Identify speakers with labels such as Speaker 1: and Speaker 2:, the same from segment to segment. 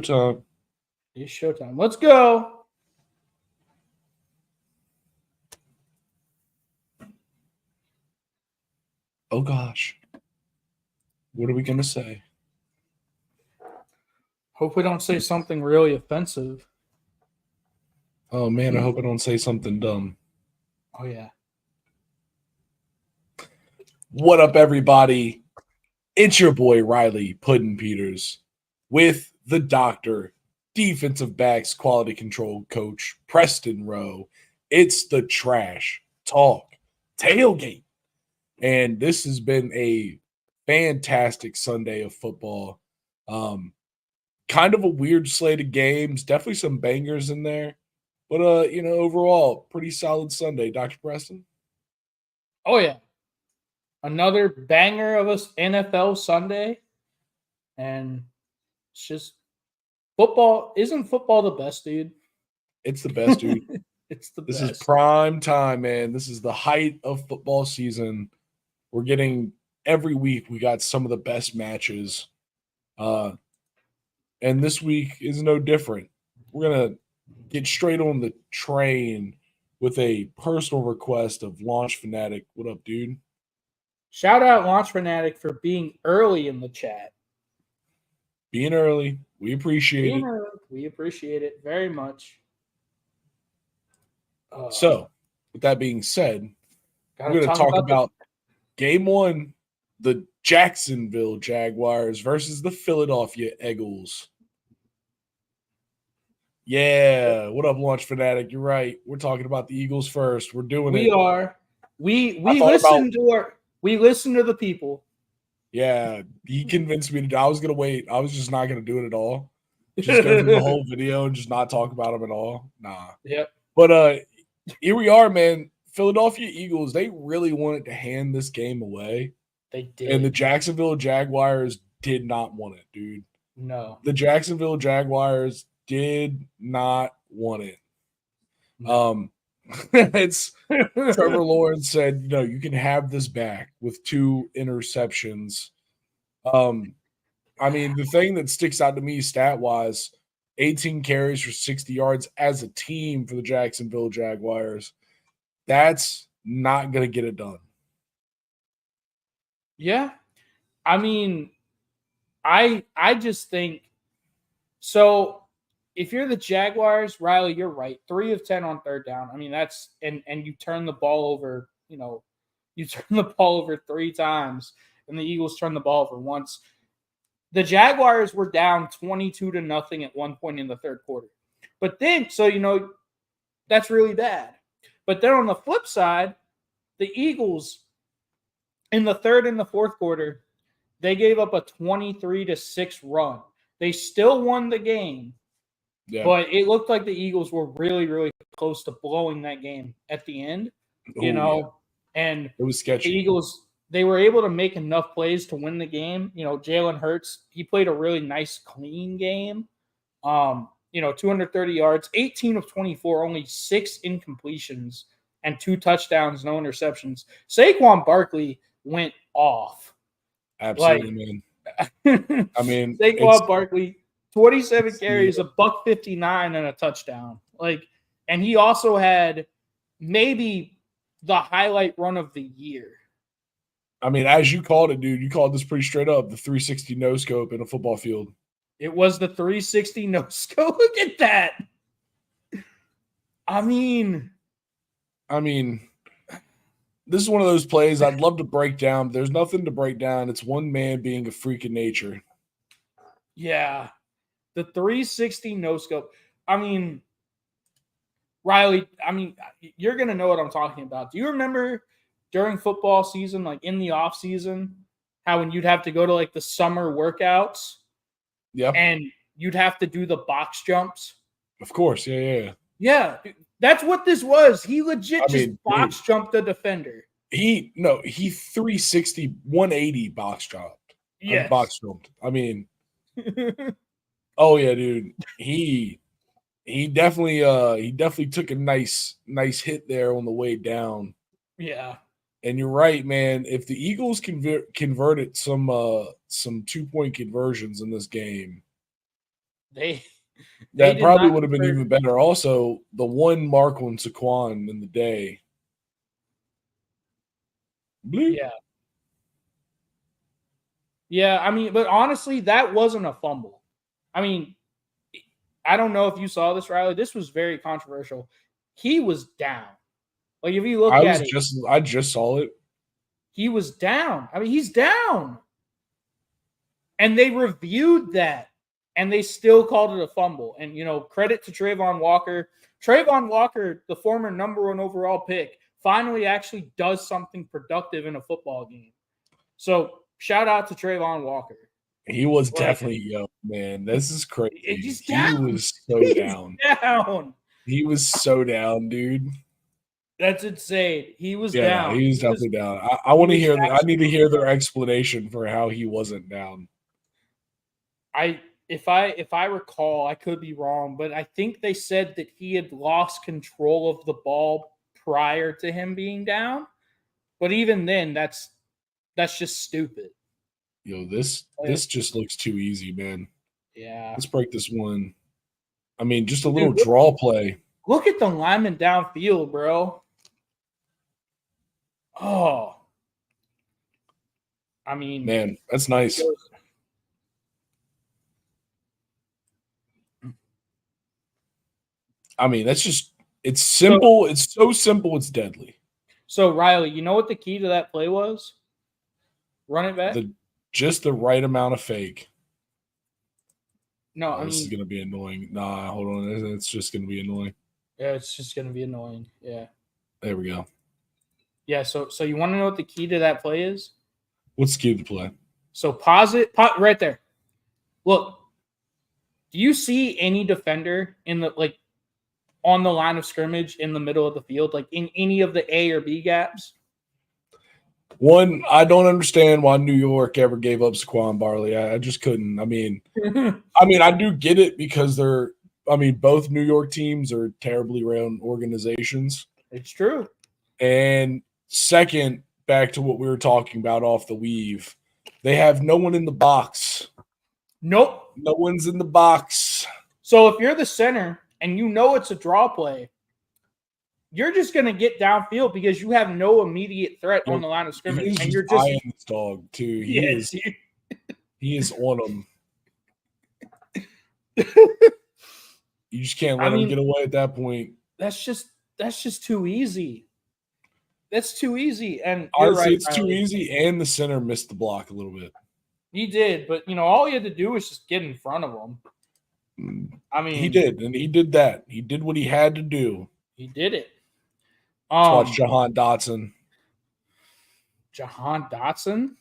Speaker 1: Time.
Speaker 2: It's showtime. Let's go.
Speaker 1: Oh gosh. What are we gonna say?
Speaker 2: Hope we don't say something really offensive.
Speaker 1: Oh man, I hope I don't say something dumb.
Speaker 2: Oh yeah.
Speaker 1: What up, everybody? It's your boy Riley Puddin Peters with the doctor, defensive backs quality control coach Preston Rowe. It's the trash talk tailgate. And this has been a fantastic Sunday of football. Kind of a weird slate of games, definitely some bangers in there. But overall, pretty solid Sunday, Dr. Preston.
Speaker 2: Oh yeah. Another banger of us NFL Sunday. And it's just football. Isn't football the best, dude?
Speaker 1: It's the best, dude.
Speaker 2: It's the
Speaker 1: This
Speaker 2: best.
Speaker 1: is prime time, man. This is the height of football season. We're getting every week we got some of the best matches. And this week is no different. We're gonna get straight on the train with a personal request of Launch Fanatic. What up, dude?
Speaker 2: Shout out Launch Fanatic for being early in the chat.
Speaker 1: Being early. We appreciate it.
Speaker 2: We appreciate it very much.
Speaker 1: So, with that being said, we're going to talk about game one, the Jacksonville Jaguars versus the Philadelphia Eagles. Yeah, what up, Launch Fanatic? You're right. We're talking about the Eagles first. We're doing it.
Speaker 2: We are. We listen to the people.
Speaker 1: Yeah, he convinced me to. I was gonna wait. I was just not gonna do it at all. Just go through the whole video and just not talk about them at all. Nah.
Speaker 2: Yep.
Speaker 1: But here we are, man. Philadelphia Eagles, they really wanted to hand this game away.
Speaker 2: They did.
Speaker 1: And the Jacksonville Jaguars did not want it, dude.
Speaker 2: No.
Speaker 1: The Jacksonville Jaguars did not want it.
Speaker 2: No.
Speaker 1: It's Trevor Lawrence said, you can have this back with 2 interceptions. I mean, the thing that sticks out to me stat-wise, 18 carries for 60 yards as a team for the Jacksonville Jaguars. That's not going to get it done.
Speaker 2: Yeah. I mean, I just think so. If you're the Jaguars, Riley, you're right. 3 of 10 on third down. I mean, that's and you turn the ball over, you turn the ball over 3 times, and the Eagles turn the ball over once. The Jaguars were down 22-0 at one point in the third quarter. But then, that's really bad. But then on the flip side, the Eagles in the third and the fourth quarter, they gave up a 23-6 run. They still won the game. Yeah. But it looked like the Eagles were really, really close to blowing that game at the end,
Speaker 1: Yeah.
Speaker 2: And
Speaker 1: it was sketchy.
Speaker 2: The Eagles, they were able to make enough plays to win the game. Jalen Hurts, he played a really nice, clean game. 230 yards, 18 of 24, only 6 incompletions and 2 touchdowns, no interceptions. Saquon Barkley went off.
Speaker 1: Absolutely, man. I mean,
Speaker 2: Saquon Barkley, 27 carries, $159 and a touchdown. And he also had maybe the highlight run of the year.
Speaker 1: I mean, as you called it, dude, you called this pretty straight up, the 360 no scope in a football field.
Speaker 2: It was the 360 no scope. Look at that. I mean,
Speaker 1: this is one of those plays I'd love to break down, but there's nothing to break down. It's one man being a freak of nature.
Speaker 2: Yeah. The 360 no scope. I mean, Riley, you're going to know what I'm talking about. Do you remember during football season, like in the off season, how when you'd have to go to the summer workouts?
Speaker 1: Yeah.
Speaker 2: And you'd have to do the box jumps?
Speaker 1: Of course. Yeah.
Speaker 2: Yeah. That's what this was. He legit box jumped the defender.
Speaker 1: He 360, 180 box jumped.
Speaker 2: Yes.
Speaker 1: Box jumped. I mean, oh yeah, dude. He definitely took a nice hit there on the way down.
Speaker 2: Yeah.
Speaker 1: And you're right, man. If the Eagles converted some 2-point conversions in this game,
Speaker 2: They
Speaker 1: That
Speaker 2: did
Speaker 1: probably
Speaker 2: not
Speaker 1: would have been
Speaker 2: deserve.
Speaker 1: even better. Also, the one Marquand Saquon in the day. Bleep.
Speaker 2: Yeah. Yeah, I mean, but honestly, that wasn't a fumble. I mean, I don't know if you saw this, Riley. This was very controversial. He was down. Like if you look at it,
Speaker 1: I just saw it.
Speaker 2: he was down. I mean, he's down. And they reviewed that and they still called it a fumble. And, credit to Trayvon Walker. Trayvon Walker, the former #1 overall pick, finally actually does something productive in a football game. So shout out to Trayvon Walker.
Speaker 1: He was
Speaker 2: Like,
Speaker 1: definitely young, man. This is crazy.
Speaker 2: he's
Speaker 1: He
Speaker 2: down.
Speaker 1: was so
Speaker 2: He's
Speaker 1: down.
Speaker 2: down.
Speaker 1: He was so down, dude.
Speaker 2: That's insane. He was
Speaker 1: Yeah, no,
Speaker 2: down.
Speaker 1: he was definitely down. I want to
Speaker 2: was
Speaker 1: hear. I need to
Speaker 2: actually
Speaker 1: hear their explanation for how he wasn't down.
Speaker 2: If I recall, I could be wrong, but I think they said that he had lost control of the ball prior to him being down. But even then, that's just stupid.
Speaker 1: Yo, this just looks too easy, man.
Speaker 2: Yeah.
Speaker 1: Let's break this one. I mean, just a
Speaker 2: Dude,
Speaker 1: little draw play.
Speaker 2: Look at the lineman downfield, bro. Oh. I mean,
Speaker 1: Man, that's nice. I mean, that's just it's simple. It's so simple, it's deadly.
Speaker 2: So Riley, you know what the key to that play was? Run it back.
Speaker 1: Just the right amount of fake.
Speaker 2: No,
Speaker 1: this is gonna be annoying. Nah, hold on. It's just gonna be annoying.
Speaker 2: Yeah, it's just gonna be annoying. Yeah.
Speaker 1: There we go.
Speaker 2: Yeah, so you want to know what the key to that play is?
Speaker 1: What's the key to the play?
Speaker 2: So pause it right there. Look, do you see any defender in the on the line of scrimmage in the middle of the field, like in any of the A or B gaps?
Speaker 1: One, I don't understand why New York ever gave up Saquon Barkley. I just couldn't. I mean, I do get it because both New York teams are terribly run organizations.
Speaker 2: It's true.
Speaker 1: And second, back to what we were talking about off the weave, they have no one in the box.
Speaker 2: Nope.
Speaker 1: No one's in the box.
Speaker 2: So if you're the center and you know it's a draw play, you're just going to get downfield because you have no immediate threat on the line of scrimmage.
Speaker 1: And you're just eyeing this dog too. He is on him. You just can't let him get away at that point.
Speaker 2: That's just too easy. That's too easy. And
Speaker 1: honestly, it's too easy. And the center missed the block a little bit.
Speaker 2: He did, but all he had to do was just get in front of him. I mean,
Speaker 1: he did, and he did that. He did what he had to do.
Speaker 2: He did it.
Speaker 1: Let's watch Jahan Dotson.
Speaker 2: Jahan Dotson?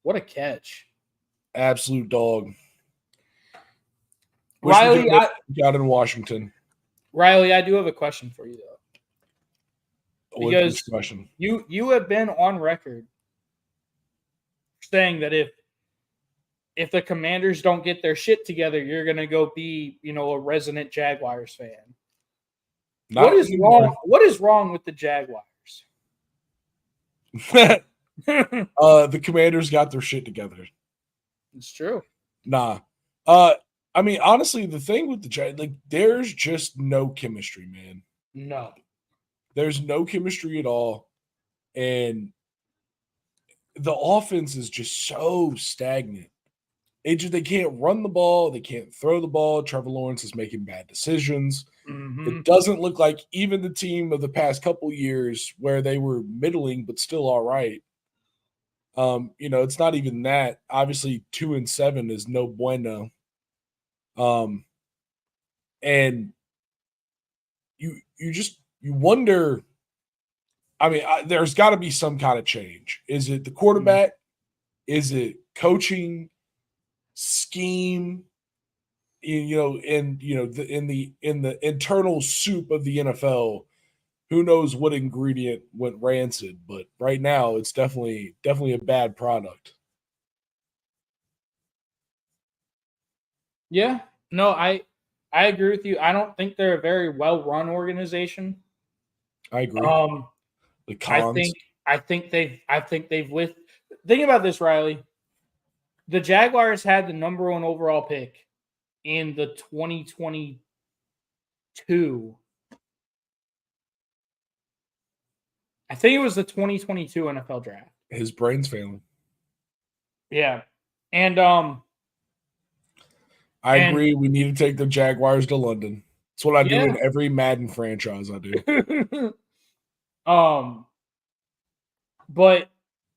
Speaker 2: What a catch.
Speaker 1: Absolute dog.
Speaker 2: Riley,
Speaker 1: out in Washington.
Speaker 2: Riley, I do have a question for you, though. Because
Speaker 1: question?
Speaker 2: You have been on record saying that if the Commanders don't get their shit together, you're going to go be, a resident Jaguars fan. What is wrong? What is wrong with the Jaguars?
Speaker 1: The Commanders got their shit together.
Speaker 2: It's true.
Speaker 1: Nah. Honestly, the thing with the Jaguars, there's just no chemistry, man.
Speaker 2: No.
Speaker 1: There's no chemistry at all. And the offense is just so stagnant. They can't run the ball. They can't throw the ball. Trevor Lawrence is making bad decisions.
Speaker 2: Mm-hmm.
Speaker 1: It doesn't look like even the team of the past couple years where they were middling but still all right. It's not even that. Obviously, 2-7 is no bueno. And you wonder. There's got to be some kind of change. Is it the quarterback? Is it coaching? Scheme? In the internal soup of the NFL, who knows what ingredient went rancid? But right now, it's definitely a bad product.
Speaker 2: Yeah, no, I agree with you. I don't think they're a very well-run organization.
Speaker 1: I agree.
Speaker 2: The cons. I think they've think about this, Riley. the Jaguars had the number 1 overall pick in the 2022. I think it was the 2022 NFL draft.
Speaker 1: His brain's failing.
Speaker 2: Yeah. And
Speaker 1: I agree. We need to take the Jaguars to London. That's what I do in every Madden franchise I do.
Speaker 2: But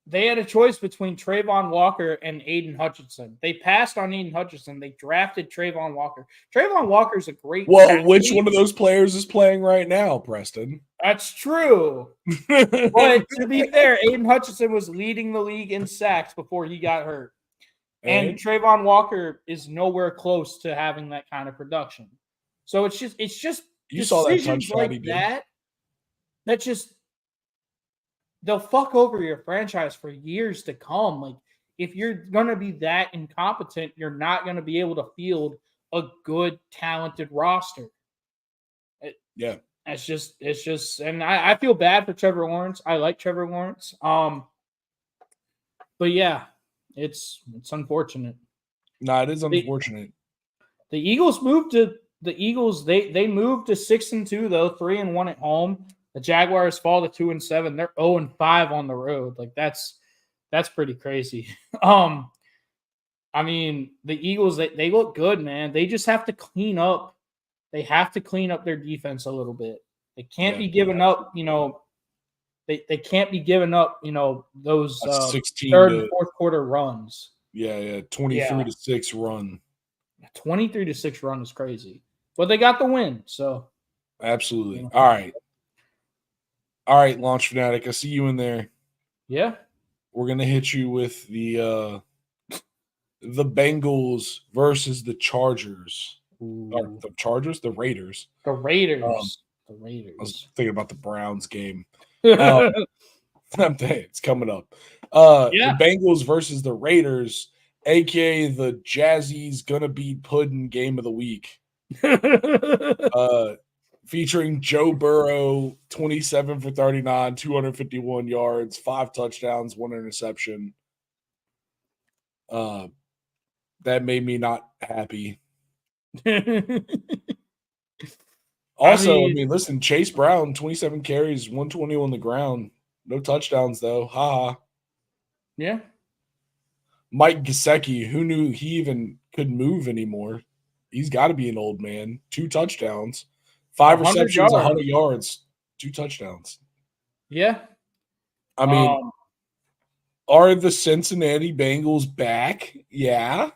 Speaker 2: they had a choice between Trayvon Walker and Aiden Hutchinson. They passed on Aiden Hutchinson. They drafted Trayvon Walker. Trayvon Walker is a great
Speaker 1: Well, which one of those players is playing right now, Preston?
Speaker 2: That's true. But to be fair, Aiden Hutchinson was leading the league in sacks before he got hurt. And Trayvon Walker is nowhere close to having that kind of production. So it's just
Speaker 1: you saw that
Speaker 2: decisions like that just they'll fuck over your franchise for years to come. Like, if you're gonna be that incompetent, you're not gonna be able to field a good, talented roster. It's just, and I feel bad for Trevor Lawrence. I like Trevor Lawrence. But yeah, it's unfortunate.
Speaker 1: No, it is unfortunate.
Speaker 2: The Eagles moved to they moved to 6-2 though, 3-1 at home. The Jaguars fall to 2-7. They're 0-5 on the road. Like that's pretty crazy. I mean, the Eagles they look good, man. They just have to clean up. They have to clean up their defense a little bit. They can't be giving up, they can't be giving up, those 3rd and 4th quarter runs.
Speaker 1: 23-6 run.
Speaker 2: 23-6 run is crazy. But they got the win, so
Speaker 1: absolutely. All right, Launch Fanatic. I see you in there.
Speaker 2: Yeah.
Speaker 1: We're gonna hit you with the Bengals versus the Chargers. The Chargers? The Raiders.
Speaker 2: The Raiders. The
Speaker 1: Raiders. I was thinking about the Browns game. It's coming up. The Bengals versus the Raiders, aka the Jazzy's gonna beat Puddin' game of the week. Featuring Joe Burrow, 27 for 39, 251 yards, 5 touchdowns, 1 interception. That made me not happy. Also, I mean, listen, Chase Brown, 27 carries, 120 on the ground. No touchdowns, though. Ha.
Speaker 2: Yeah.
Speaker 1: Mike Gesicki, who knew he even could move anymore? He's got to be an old man. 2 touchdowns. 5 receptions, 100 yards, 2 touchdowns.
Speaker 2: Yeah.
Speaker 1: I mean, are the Cincinnati Bengals back? Yeah.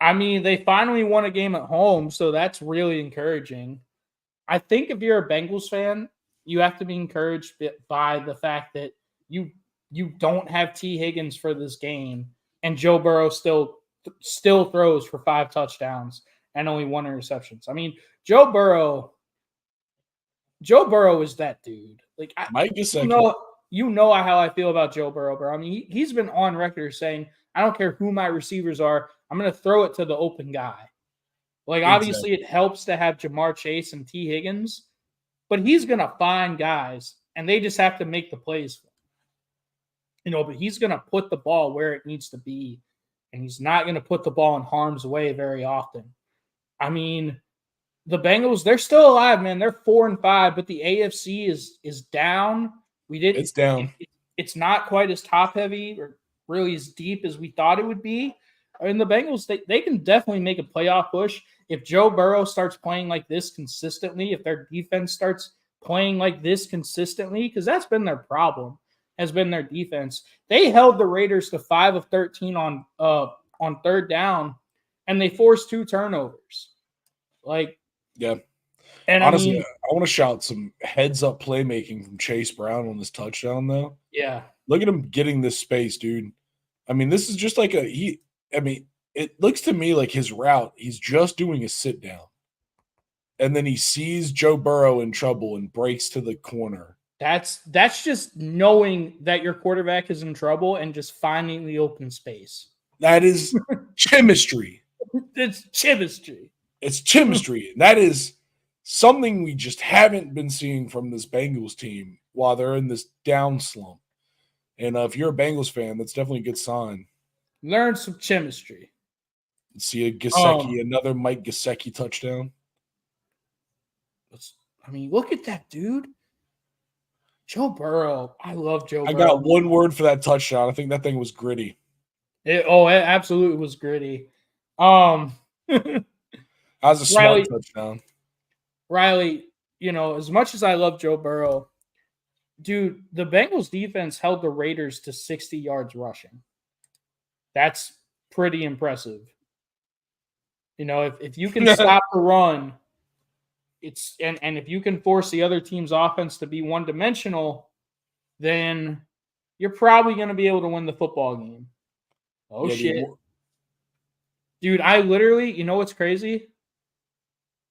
Speaker 2: I mean, they finally won a game at home, so that's really encouraging. I think if you're a Bengals fan, you have to be encouraged by the fact that you don't have T. Higgins for this game, and Joe Burrow still throws for 5 touchdowns and only 1 interception. I mean, Joe Burrow is that dude. Like,
Speaker 1: Mike Gesicki.
Speaker 2: You know how I feel about Joe Burrow, bro. I mean, he's been on record saying, I don't care who my receivers are, I'm going to throw it to the open guy. Like, obviously, it helps to have Jamar Chase and T. Higgins, but he's going to find guys, and they just have to make the plays. But he's going to put the ball where it needs to be, and he's not going to put the ball in harm's way very often. I mean, the Bengals, they're still alive, man. They're 4-5, but the AFC is down.
Speaker 1: It's down.
Speaker 2: It's not quite as top heavy or really as deep as we thought it would be. I mean, the Bengals, they can definitely make a playoff push if Joe Burrow starts playing like this consistently, if their defense starts playing like this consistently, because that's been their problem, has been their defense. They held the Raiders to 5 of 13 on 3rd down, and they forced 2 turnovers.
Speaker 1: Yeah.
Speaker 2: And
Speaker 1: honestly, I want to shout some heads-up playmaking from Chase Brown on this touchdown, though.
Speaker 2: Yeah.
Speaker 1: Look at him getting this space, dude. I mean, this is just like it looks to me like his route, he's just doing a sit-down. And then he sees Joe Burrow in trouble and breaks to the corner.
Speaker 2: That's just knowing that your quarterback is in trouble and just finding the open space.
Speaker 1: That is chemistry.
Speaker 2: It's chemistry.
Speaker 1: It's chemistry. That is something we just haven't been seeing from this Bengals team while they're in this down slump. And if you're a Bengals fan, that's definitely a good sign.
Speaker 2: Learn some chemistry.
Speaker 1: See a Gesicki, another Mike Gesicki touchdown.
Speaker 2: I mean, look at that, dude. Joe Burrow. I love Joe Burrow.
Speaker 1: I got one word for that touchdown. I think that thing was gritty.
Speaker 2: It absolutely was gritty.
Speaker 1: That was a smart touchdown.
Speaker 2: Riley, as much as I love Joe Burrow, dude, the Bengals defense held the Raiders to 60 yards rushing. That's pretty impressive. If you can stop the run, and if you can force the other team's offense to be one-dimensional, then you're probably going to be able to win the football game. Oh, yeah, shit. Dude, I literally, what's crazy?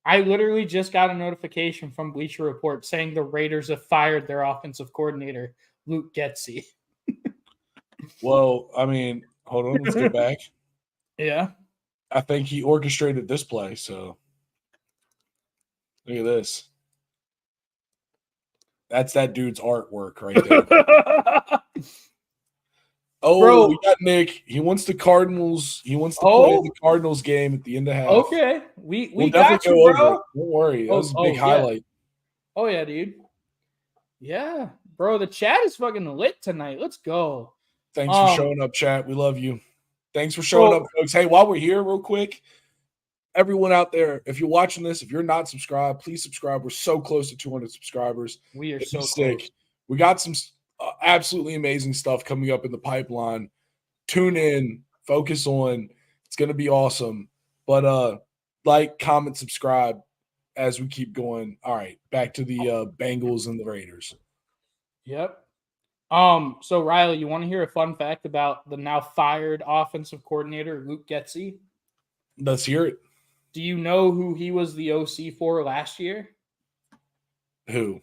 Speaker 2: I literally just got a notification from Bleacher Report saying the Raiders have fired their offensive coordinator, Luke Getsy.
Speaker 1: Well, I mean, hold on, let's get back.
Speaker 2: Yeah.
Speaker 1: I think he orchestrated this play, so look at this. That's that dude's artwork right there. Oh, bro, we got Nick. He wants the Cardinals. He wants to play the Cardinals game at the end of half.
Speaker 2: Okay. We'll definitely go over it.
Speaker 1: Don't worry. That was a big highlight.
Speaker 2: Oh, yeah, dude. Yeah. Bro, the chat is fucking lit tonight. Let's go.
Speaker 1: Thanks for showing up, chat. We love you. Thanks for showing up, folks. Hey, while we're here, real quick, everyone out there, if you're watching this, if you're not subscribed, please subscribe. We're so close to 200 subscribers.
Speaker 2: We are so
Speaker 1: sick.
Speaker 2: Close.
Speaker 1: We got some absolutely amazing stuff coming up in the pipeline. Tune in, focus on. It's going to be awesome. But like, comment, subscribe as we keep going. All right, back to the Bengals and the Raiders.
Speaker 2: Yep. So Riley, you want to hear a fun fact about the now fired offensive coordinator, Luke Getsy?
Speaker 1: Let's hear it.
Speaker 2: Do you know who he was the OC for last year?
Speaker 1: Who?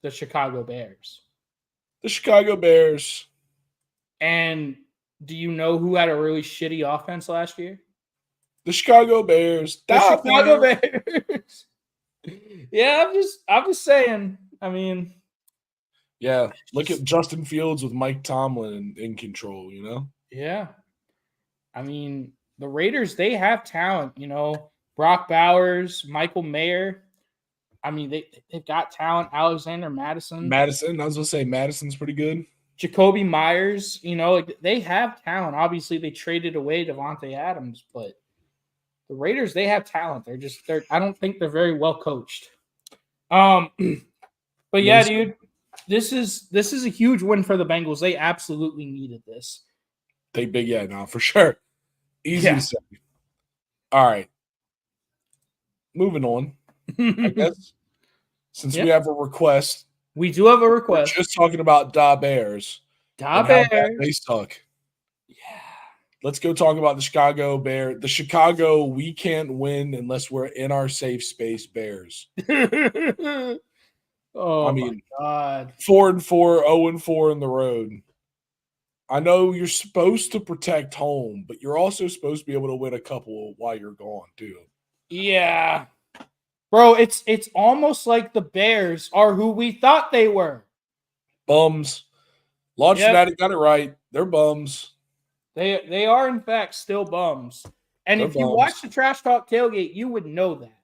Speaker 2: The Chicago Bears.
Speaker 1: The Chicago Bears.
Speaker 2: And do you know who had a really shitty offense last year?
Speaker 1: The Chicago Bears.
Speaker 2: The Chicago Bears. Yeah, I'm just saying. I mean,
Speaker 1: yeah, look at Justin Fields with Mike Tomlin in control,
Speaker 2: Yeah. I mean, the Raiders, they have talent, Brock Bowers, Michael Mayer. I mean, they've got talent. Alexander Madison.
Speaker 1: I was going to say Madison's pretty good.
Speaker 2: Jacoby Myers, they have talent. Obviously, they traded away Devontae Adams, but the Raiders, they have talent. I don't think they're very well coached. But yeah, dude, this is a huge win for the Bengals. They absolutely needed this.
Speaker 1: For sure. Easy to say. All right. Moving on. I guess since we have a request.
Speaker 2: We do have a request.
Speaker 1: We're just talking about Da Bears.
Speaker 2: Da Bears.
Speaker 1: They suck.
Speaker 2: Yeah.
Speaker 1: Let's go talk about the Chicago Bears. The Chicago, we can't win unless we're in our safe space Bears.
Speaker 2: Oh, my God.
Speaker 1: 4-4, 0-4 in the road. I know you're supposed to protect home, but you're also supposed to be able to win a couple while you're gone, too.
Speaker 2: Yeah. Bro, it's almost like the Bears are who we thought they were.
Speaker 1: Bums. Launch Fanatic got it right. They're bums.
Speaker 2: They are, in fact, still bums. And if you watch the Trash Talk Tailgate, you would know that.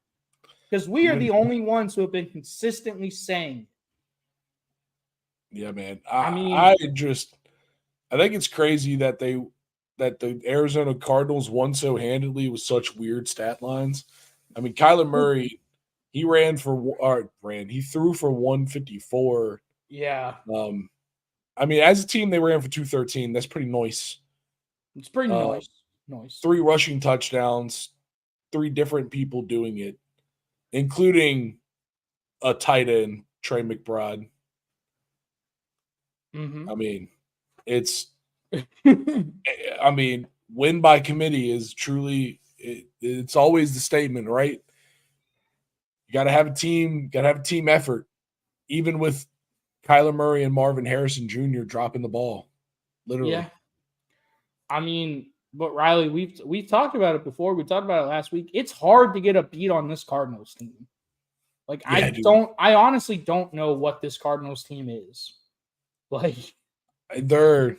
Speaker 2: Because we are the only ones who have been consistently saying.
Speaker 1: Yeah, man. I think it's crazy that the Arizona Cardinals won so handily with such weird stat lines. I mean, Kyler Murray, he threw for 154.
Speaker 2: Yeah.
Speaker 1: I mean, as a team, they ran for 213. That's pretty nice.
Speaker 2: It's pretty nice.
Speaker 1: 3 rushing touchdowns, 3 different people doing it, including a tight end, Trey McBride.
Speaker 2: Mm-hmm.
Speaker 1: I mean, win by committee is truly it's always the statement, right? You got to have a team effort, even with Kyler Murray and Marvin Harrison Jr. dropping the ball, literally.
Speaker 2: Yeah. I mean, but Riley, we've talked about it before. We talked about it last week. It's hard to get a beat on this Cardinals team. Like, I honestly don't know what this Cardinals team is. Like,
Speaker 1: they're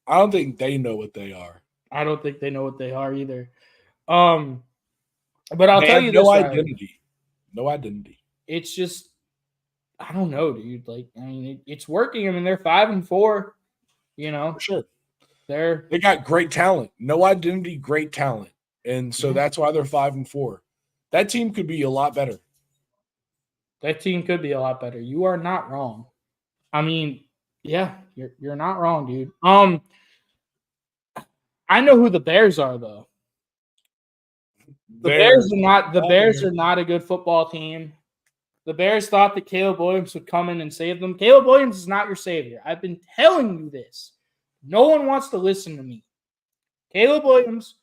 Speaker 1: I don't think they know what they are.
Speaker 2: I don't think they know what they are either. But I'll
Speaker 1: They
Speaker 2: tell
Speaker 1: have
Speaker 2: you
Speaker 1: no
Speaker 2: this, Riley.
Speaker 1: identity. No identity.
Speaker 2: It's just, I don't know, dude. Like, I mean, it's working. I mean, they're 5-4. You know,
Speaker 1: For sure.
Speaker 2: they
Speaker 1: got great talent. No identity, great talent. And so that's why they're 5-4. That team could be a lot better.
Speaker 2: That team could be a lot better. You are not wrong. I mean, yeah, you're not wrong, dude. I know who the Bears are, though. The Bears are not a good football team. The Bears thought that Caleb Williams would come in and save them. Caleb Williams is not your savior. I've been telling you this. No one wants to listen to me. Caleb Williams,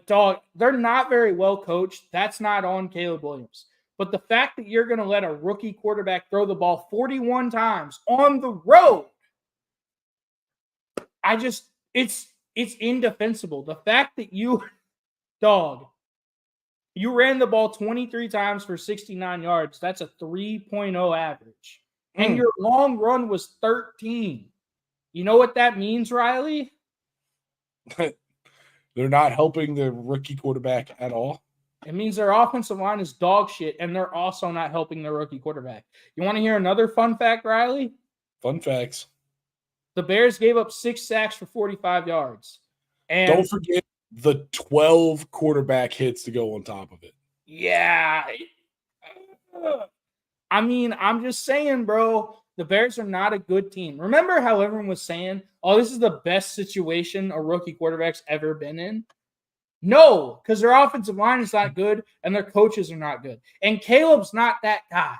Speaker 2: dog, they're not very well coached. That's not on Caleb Williams. But the fact that you're going to let a rookie quarterback throw the ball 41 times on the road, it's indefensible. The fact that you ran the ball 23 times for 69 yards, that's a 3.0 average. And your long run was 13. You know what that means, Riley?
Speaker 1: They're not helping the rookie quarterback at all.
Speaker 2: It means their offensive line is dog shit, and they're also not helping their rookie quarterback. You want to hear another fun fact, Riley?
Speaker 1: Fun facts.
Speaker 2: The Bears gave up 6 sacks for 45 yards. And
Speaker 1: don't forget the 12 quarterback hits to go on top of it.
Speaker 2: Yeah. I mean, I'm just saying, bro, the Bears are not a good team. Remember how everyone was saying, oh, this is the best situation a rookie quarterback's ever been in? No, because their offensive line is not good and their coaches are not good. And Caleb's not that guy.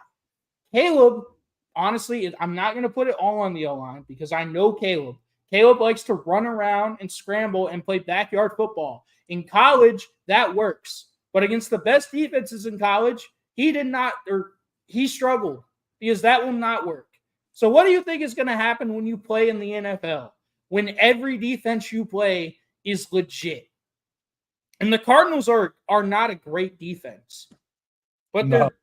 Speaker 2: Caleb, honestly, I'm not going to put it all on the O-line because I know Caleb. Caleb likes to run around and scramble and play backyard football. In college, that works. But against the best defenses in college, he struggled because that will not work. So what do you think is going to happen when you play in the NFL? When every defense you play is legit? And the Cardinals are not a great defense. But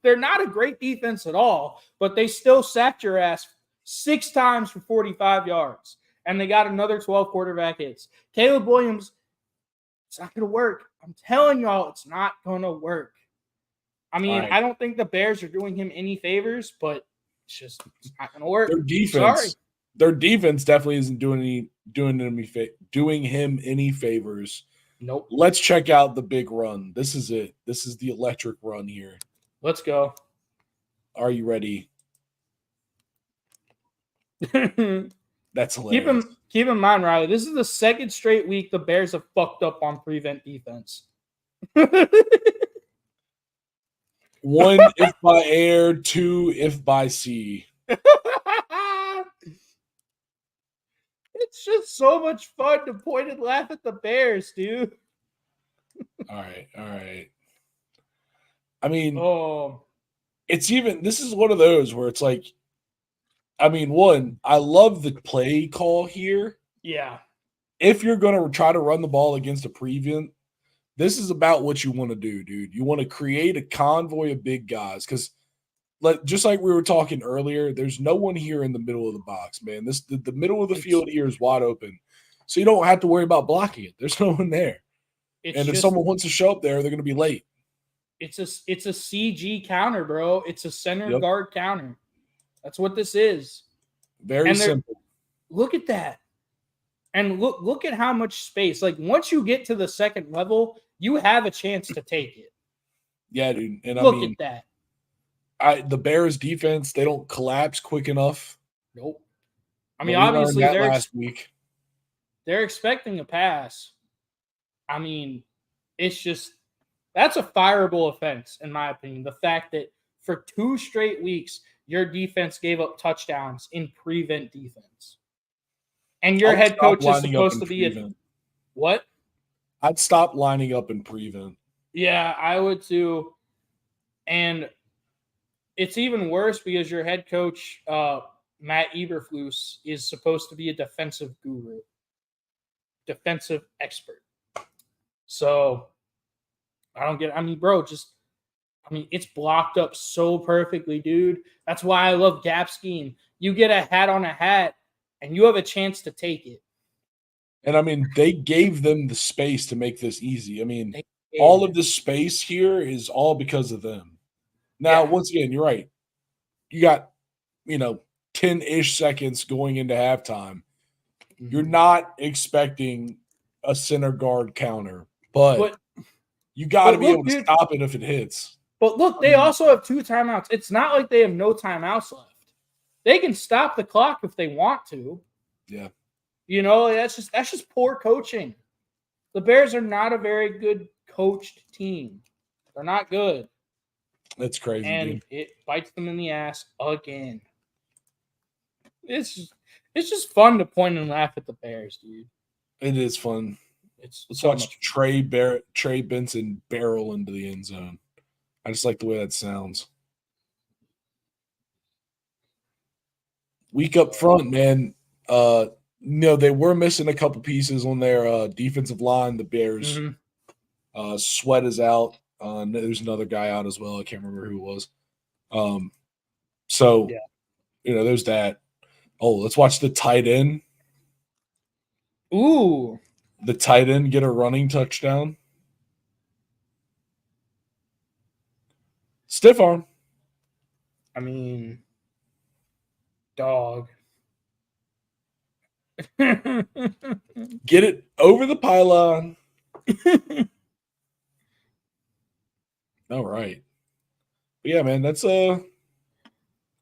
Speaker 2: they're not a great defense at all, but they still sacked your ass 6 times for 45 yards. And they got another 12 quarterback hits. Caleb Williams, it's not going to work. I'm telling y'all, it's not going to work. I mean, right. I don't think the Bears are doing him any favors, but it's not going to work.
Speaker 1: Their defense definitely isn't doing him any favors.
Speaker 2: Nope.
Speaker 1: Let's check out the big run. This is it. This is the electric run here.
Speaker 2: Let's go.
Speaker 1: Are you ready? That's hilarious.
Speaker 2: Keep in mind, Riley, this is the second straight week the Bears have fucked up on prevent defense.
Speaker 1: 1 if by air, 2 if by sea.
Speaker 2: It's just so much fun to point and laugh at the Bears, dude.
Speaker 1: All right. I mean, this is one of those where it's like, I mean, one, I love the play call here.
Speaker 2: Yeah.
Speaker 1: If you're going to try to run the ball against a prevent, this is about what you want to do, dude. You want to create a convoy of big guys because, just like we were talking earlier, there's no one here in the middle of the box, man. The middle of the field here is wide open, so you don't have to worry about blocking it. There's no one there, and if someone wants to show up there, they're going to be late.
Speaker 2: It's a CG counter, bro. It's a center guard counter. That's what this is.
Speaker 1: Very simple.
Speaker 2: Look at that. And look at how much space. Like, once you get to the second level, you have a chance to take it.
Speaker 1: Yeah, dude. And
Speaker 2: look at that.
Speaker 1: The Bears defense, they don't collapse quick enough.
Speaker 2: Nope. I mean, obviously,
Speaker 1: last week.
Speaker 2: They're expecting a pass. I mean, that's a fireable offense, in my opinion. The fact that for 2 straight weeks, your defense gave up touchdowns in prevent defense. And your head coach is supposed to be what?
Speaker 1: I'd stop lining up in prevent.
Speaker 2: Yeah, I would too. And it's even worse because your head coach, Matt Eberflus, is supposed to be a defensive guru, defensive expert. So it's blocked up so perfectly, dude. That's why I love gap scheme. You get a hat on a hat, and you have a chance to take it.
Speaker 1: And I mean, they gave them the space to make this easy. I mean,
Speaker 2: They
Speaker 1: all
Speaker 2: did.
Speaker 1: of the space here is all because of them. Now,
Speaker 2: Yeah.
Speaker 1: once again, you're right. You got, 10-ish seconds going into halftime. You're not expecting a center guard counter, but you got to
Speaker 2: But
Speaker 1: be
Speaker 2: look,
Speaker 1: able to
Speaker 2: dude.
Speaker 1: stop it if it hits.
Speaker 2: But look, they also have 2 timeouts. It's not like they have no timeouts left. They can stop the clock if they want to.
Speaker 1: Yeah.
Speaker 2: That's just poor coaching. The Bears are not a very good coached team. They're not good.
Speaker 1: That's crazy,
Speaker 2: And
Speaker 1: dude.
Speaker 2: it bites them in the ass again. It's just fun to point and laugh at the Bears, dude.
Speaker 1: It is fun.
Speaker 2: It's
Speaker 1: Let's
Speaker 2: so
Speaker 1: watch
Speaker 2: much
Speaker 1: Trey Benson barrel into the end zone. I just like the way that sounds. Weak up front, man. They were missing a couple pieces on their defensive line. The Bears. Sweat is out. There's another guy out as well. I can't remember who it was. There's that. Oh, let's watch the tight end.
Speaker 2: Ooh.
Speaker 1: The tight end get a running touchdown. Stiff arm.
Speaker 2: I mean, dog.
Speaker 1: Get it over the pylon. All right. But yeah, man, that's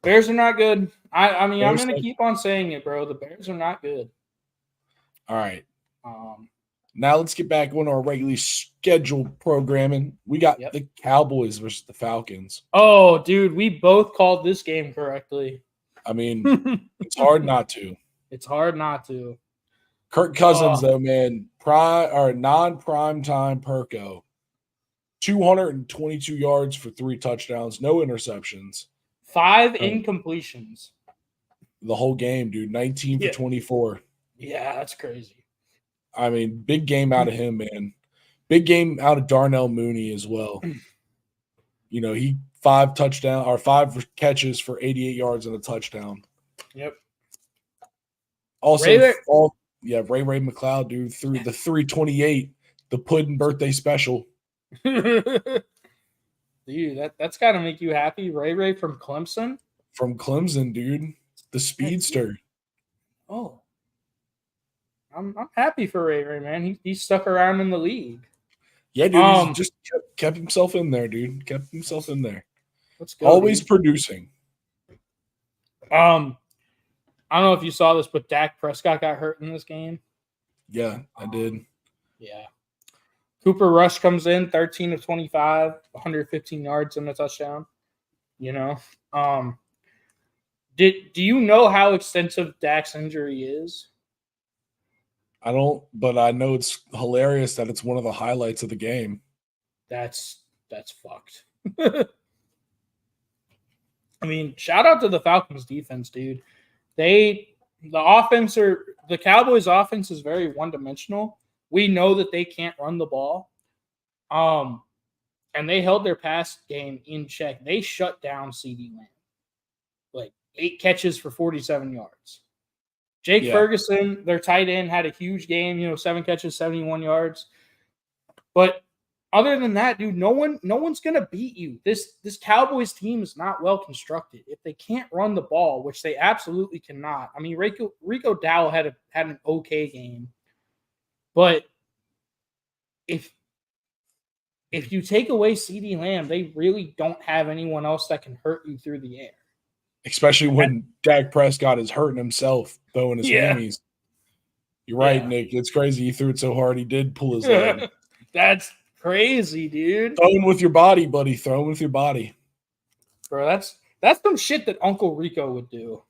Speaker 2: Bears are not good. I mean, I'm
Speaker 1: Bears
Speaker 2: gonna
Speaker 1: suck.
Speaker 2: keep on saying it, bro. The Bears are not good.
Speaker 1: All right. Now let's get back on our regularly scheduled programming. We got the Cowboys versus the Falcons.
Speaker 2: Oh, dude, we both called this game correctly.
Speaker 1: I mean, it's hard not to.
Speaker 2: It's hard not to.
Speaker 1: Kirk Cousins, though, man, non-prime time Perko. 222 yards for 3 touchdowns, no interceptions.
Speaker 2: 5 incompletions.
Speaker 1: The whole game, dude. 19 for 24.
Speaker 2: Yeah, that's crazy.
Speaker 1: I mean, big game out of him, man. Big game out of Darnell Mooney as well. He 5 catches for 88 yards and a touchdown.
Speaker 2: Yep.
Speaker 1: Also, Ray McLeod, dude, through the 328, the Puddin' birthday special.
Speaker 2: Dude, that's got to make you happy. Ray from Clemson?
Speaker 1: From Clemson, dude. The speedster.
Speaker 2: Oh. I'm happy for Ray, man. He stuck around in the league.
Speaker 1: Yeah, dude. He just kept himself in there, dude. Kept himself in there.
Speaker 2: Let's go.
Speaker 1: Always producing.
Speaker 2: I don't know if you saw this, but Dak Prescott got hurt in this game.
Speaker 1: Yeah, I did.
Speaker 2: Yeah. Cooper Rush comes in 13 of 25, 115 yards and a touchdown. Do you know how extensive Dak's injury is?
Speaker 1: I don't, but I know it's hilarious that it's one of the highlights of the game.
Speaker 2: That's fucked. I mean, shout out to the Falcons defense, dude. The Cowboys offense is very one-dimensional. We know that they can't run the ball. And they held their pass game in check. They shut down CeeDee Lamb. Like 8 catches for 47 yards. Jake Ferguson, their tight end, had a huge game, 7 catches, 71 yards. But other than that, dude, no one's gonna beat you. This Cowboys team is not well constructed. If they can't run the ball, which they absolutely cannot. I mean, Rico Dowell had an okay game, but if you take away CeeDee Lamb, they really don't have anyone else that can hurt you through the air.
Speaker 1: Especially when Dak Prescott is hurting himself, throwing his hammies. You're right, Nick. It's crazy. He threw it so hard he did pull his leg.
Speaker 2: That's crazy, dude.
Speaker 1: Throwing with your body, buddy. Throwing with your body.
Speaker 2: Bro, that's some shit that Uncle Rico would do.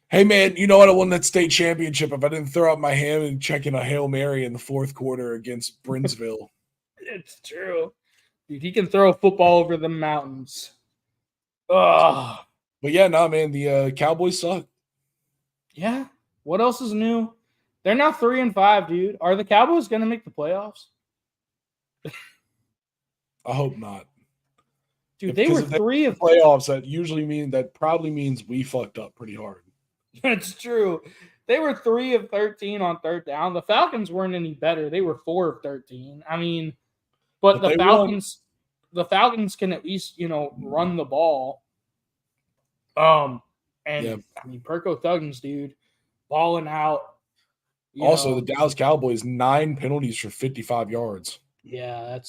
Speaker 1: Hey, man, you know what? I won that state championship if I didn't throw out my hand and check in a Hail Mary in the 4th quarter against Brinsville.
Speaker 2: It's true. Dude, he can throw a football over the mountains. Ugh.
Speaker 1: But yeah, man, the Cowboys suck.
Speaker 2: Yeah. What else is new? They're now 3-5, dude. Are the Cowboys going to make the playoffs?
Speaker 1: I hope not.
Speaker 2: Dude, they were 3 of
Speaker 1: playoffs. That probably means we fucked up pretty hard.
Speaker 2: That's true. They were 3 of 13 on third down. The Falcons weren't any better. They were 4 of 13. I mean, but
Speaker 1: But they won.
Speaker 2: The Falcons can at least, run the ball. And
Speaker 1: Yeah.
Speaker 2: I mean, Perko Thuggins, dude, balling out.
Speaker 1: Also, the Dallas Cowboys 9 penalties for 55 yards.
Speaker 2: Yeah,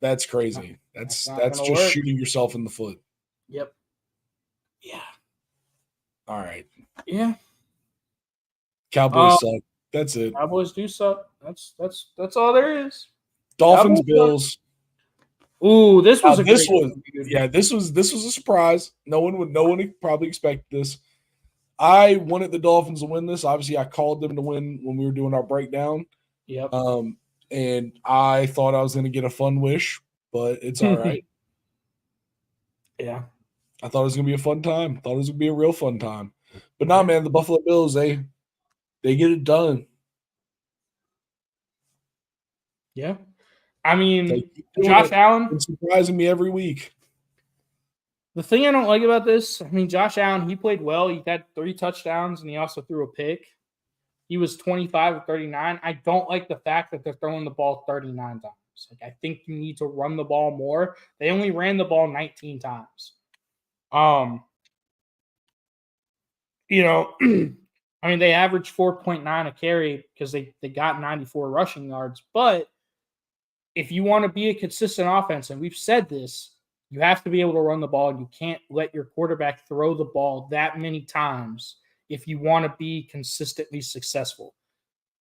Speaker 1: That's crazy.
Speaker 2: that's not
Speaker 1: That's
Speaker 2: gonna
Speaker 1: just
Speaker 2: work.
Speaker 1: shooting yourself in the foot.
Speaker 2: Yep. Yeah.
Speaker 1: All right.
Speaker 2: Yeah.
Speaker 1: Cowboys suck. That's it.
Speaker 2: Cowboys do suck. That's all there is.
Speaker 1: Dolphins,
Speaker 2: Cowboys
Speaker 1: Bills.
Speaker 2: suck. Ooh, this was
Speaker 1: Now,
Speaker 2: a great game, dude.
Speaker 1: yeah, this was a surprise. No one would probably expect this. I wanted the Dolphins to win this. Obviously, I called them to win when we were doing our breakdown.
Speaker 2: Yep.
Speaker 1: And I thought I was going to get a fun wish, but it's all right.
Speaker 2: Yeah.
Speaker 1: I thought it was going to be a fun time. Thought it was going to be a real fun time. But nah, man, the Buffalo Bills, they get it done.
Speaker 2: Yeah. I mean,
Speaker 1: They
Speaker 2: Josh Allen.
Speaker 1: It's surprising me every week.
Speaker 2: The thing I don't like about this, I mean, Josh Allen, he played well. He had 3 touchdowns, and he also threw a pick. He was 25 of 39. I don't like the fact that they're throwing the ball 39 times. Like, I think you need to run the ball more. They only ran the ball 19 times. I mean, they averaged 4.9 a carry because they got 94 rushing yards. But if you want to be a consistent offense, and we've said this, you have to be able to run the ball. You can't let your quarterback throw the ball that many times if you want to be consistently successful.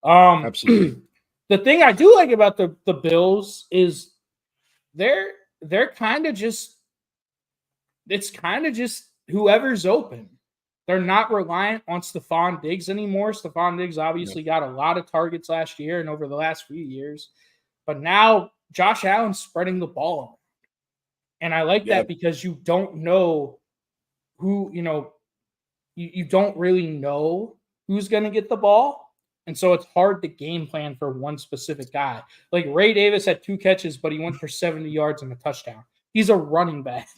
Speaker 1: Absolutely.
Speaker 2: The thing I do like about the Bills is they're kind of just whoever's open. They're not reliant on Stephon Diggs anymore. Stephon Diggs obviously got a lot of targets last year and over the last few years. But now Josh Allen's spreading the ball around. And I like that because you don't know who, you don't really know who's going to get the ball. And so it's hard to game plan for one specific guy. Like Ray Davis had 2 catches, but he went for 70 yards and a touchdown. He's a running back.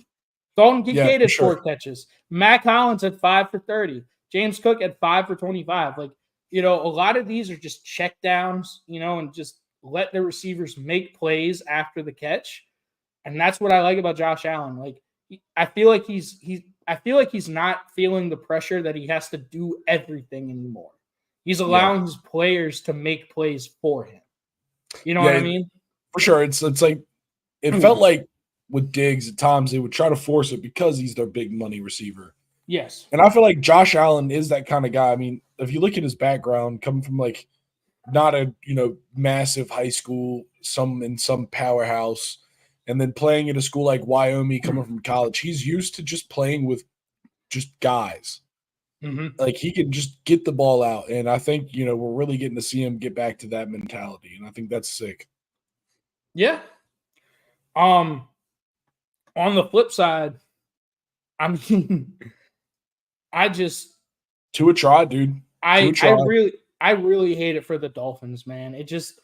Speaker 2: Dalton Kincaid had 4 catches. Matt Collins had 5 for 30. James Cook had 5 for 25. Like, a lot of these are just check downs, and just let the receivers make plays after the catch. And that's what I like about Josh Allen. Like, I feel like he's not feeling the pressure that he has to do everything anymore. He's allowing his players to make plays for him. You know what I mean?
Speaker 1: For sure. It's like it felt like with Diggs at times they would try to force it because he's their big money receiver.
Speaker 2: Yes.
Speaker 1: And I feel like Josh Allen is that kind of guy. I mean, if you look at his background, coming from like not a massive high school, in some powerhouse, and then playing at a school like Wyoming, coming from college, he's used to just playing with just guys.
Speaker 2: Mm-hmm.
Speaker 1: Like he can just get the ball out, and I think we're really getting to see him get back to that mentality, and I think that's sick.
Speaker 2: Yeah. On the flip side, I mean,
Speaker 1: Tua try, dude.
Speaker 2: I really hate it for the Dolphins, man. It just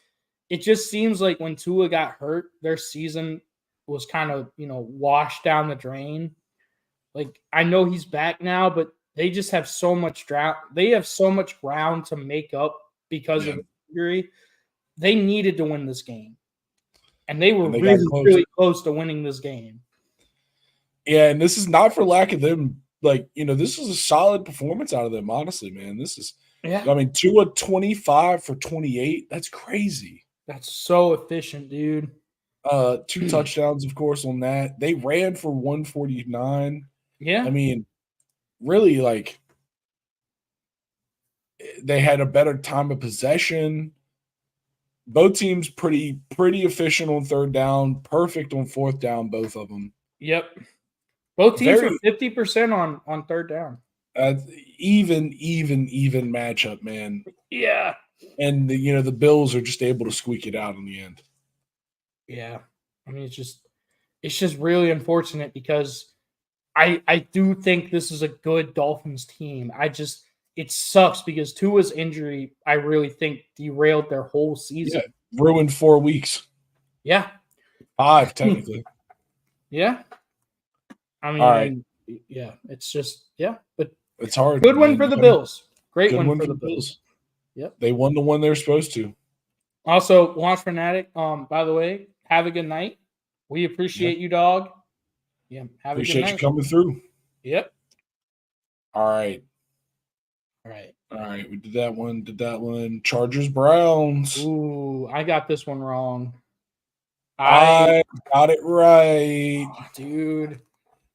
Speaker 2: seems like when Tua got hurt, their season was kind of, washed down the drain. Like, I know he's back now, but they just have so much They have so much ground to make up because of injury. They needed to win this game. And they were really close to winning this game.
Speaker 1: Yeah, and this is not for lack of them. Like, this is a solid performance out of them, honestly, man. This is, I mean, Tua 25 for 28. That's crazy.
Speaker 2: That's so efficient, dude.
Speaker 1: 2 touchdowns, of course, on that. They ran for 149.
Speaker 2: Yeah.
Speaker 1: I mean, really, like, they had a better time of possession. Both teams pretty efficient on third down, perfect on fourth down, both of them.
Speaker 2: Yep. Both teams were 50% on third down.
Speaker 1: Even matchup, man.
Speaker 2: Yeah.
Speaker 1: And the Bills are just able to squeak it out in the end.
Speaker 2: Yeah. I mean, it's just really unfortunate because I do think this is a good Dolphins team. It sucks because Tua's injury, I really think, derailed their whole season.
Speaker 1: Yeah, ruined 4 weeks.
Speaker 2: Yeah.
Speaker 1: 5, technically.
Speaker 2: Yeah. I mean,
Speaker 1: all right.
Speaker 2: Yeah, it's just, but
Speaker 1: It's hard.
Speaker 2: Good win
Speaker 1: man.
Speaker 2: for the Bills. Great
Speaker 1: Good
Speaker 2: win
Speaker 1: one
Speaker 2: for the Bills.
Speaker 1: Bills.
Speaker 2: Yep.
Speaker 1: They won the one they're supposed to.
Speaker 2: Also, Launch Fanatic, by the way, have a good night. We appreciate you, dog. Yeah, have a good
Speaker 1: Appreciate
Speaker 2: night.
Speaker 1: you coming through.
Speaker 2: Yep.
Speaker 1: All right. We did that one. Chargers, Browns.
Speaker 2: Ooh, I got this one wrong.
Speaker 1: I got it right.
Speaker 2: Dude.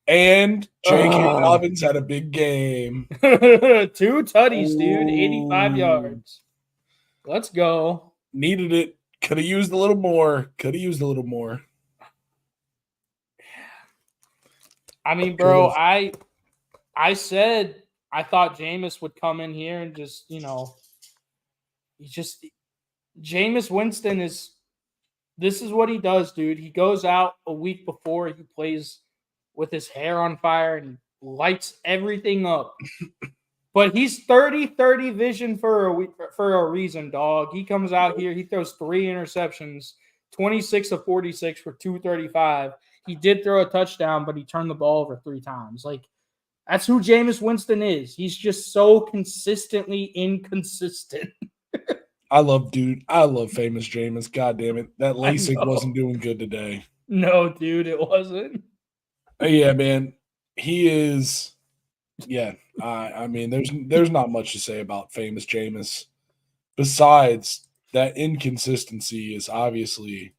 Speaker 1: And J.K. Dobbins had a big game.
Speaker 2: 2 tutties, dude. 85 yards. Let's go.
Speaker 1: Needed it. Could have used a little more.
Speaker 2: I mean, bro, I said I thought Jameis would come in here and just, Jameis Winston this is what he does, dude. He goes out a week before, he plays with his hair on fire and lights everything up. But he's 30-30 vision for a reason, dog. He comes out here, he throws 3 interceptions, 26 of 46 for 235. He did throw a touchdown, but he turned the ball over 3 times. Like, that's who Jameis Winston is. He's just so consistently inconsistent.
Speaker 1: I love famous Jameis. God damn it. That LASIK wasn't doing good today.
Speaker 2: No, dude, it wasn't.
Speaker 1: Yeah, man. He is. Yeah. I mean, there's not much to say about famous Jameis. Besides that inconsistency is obviously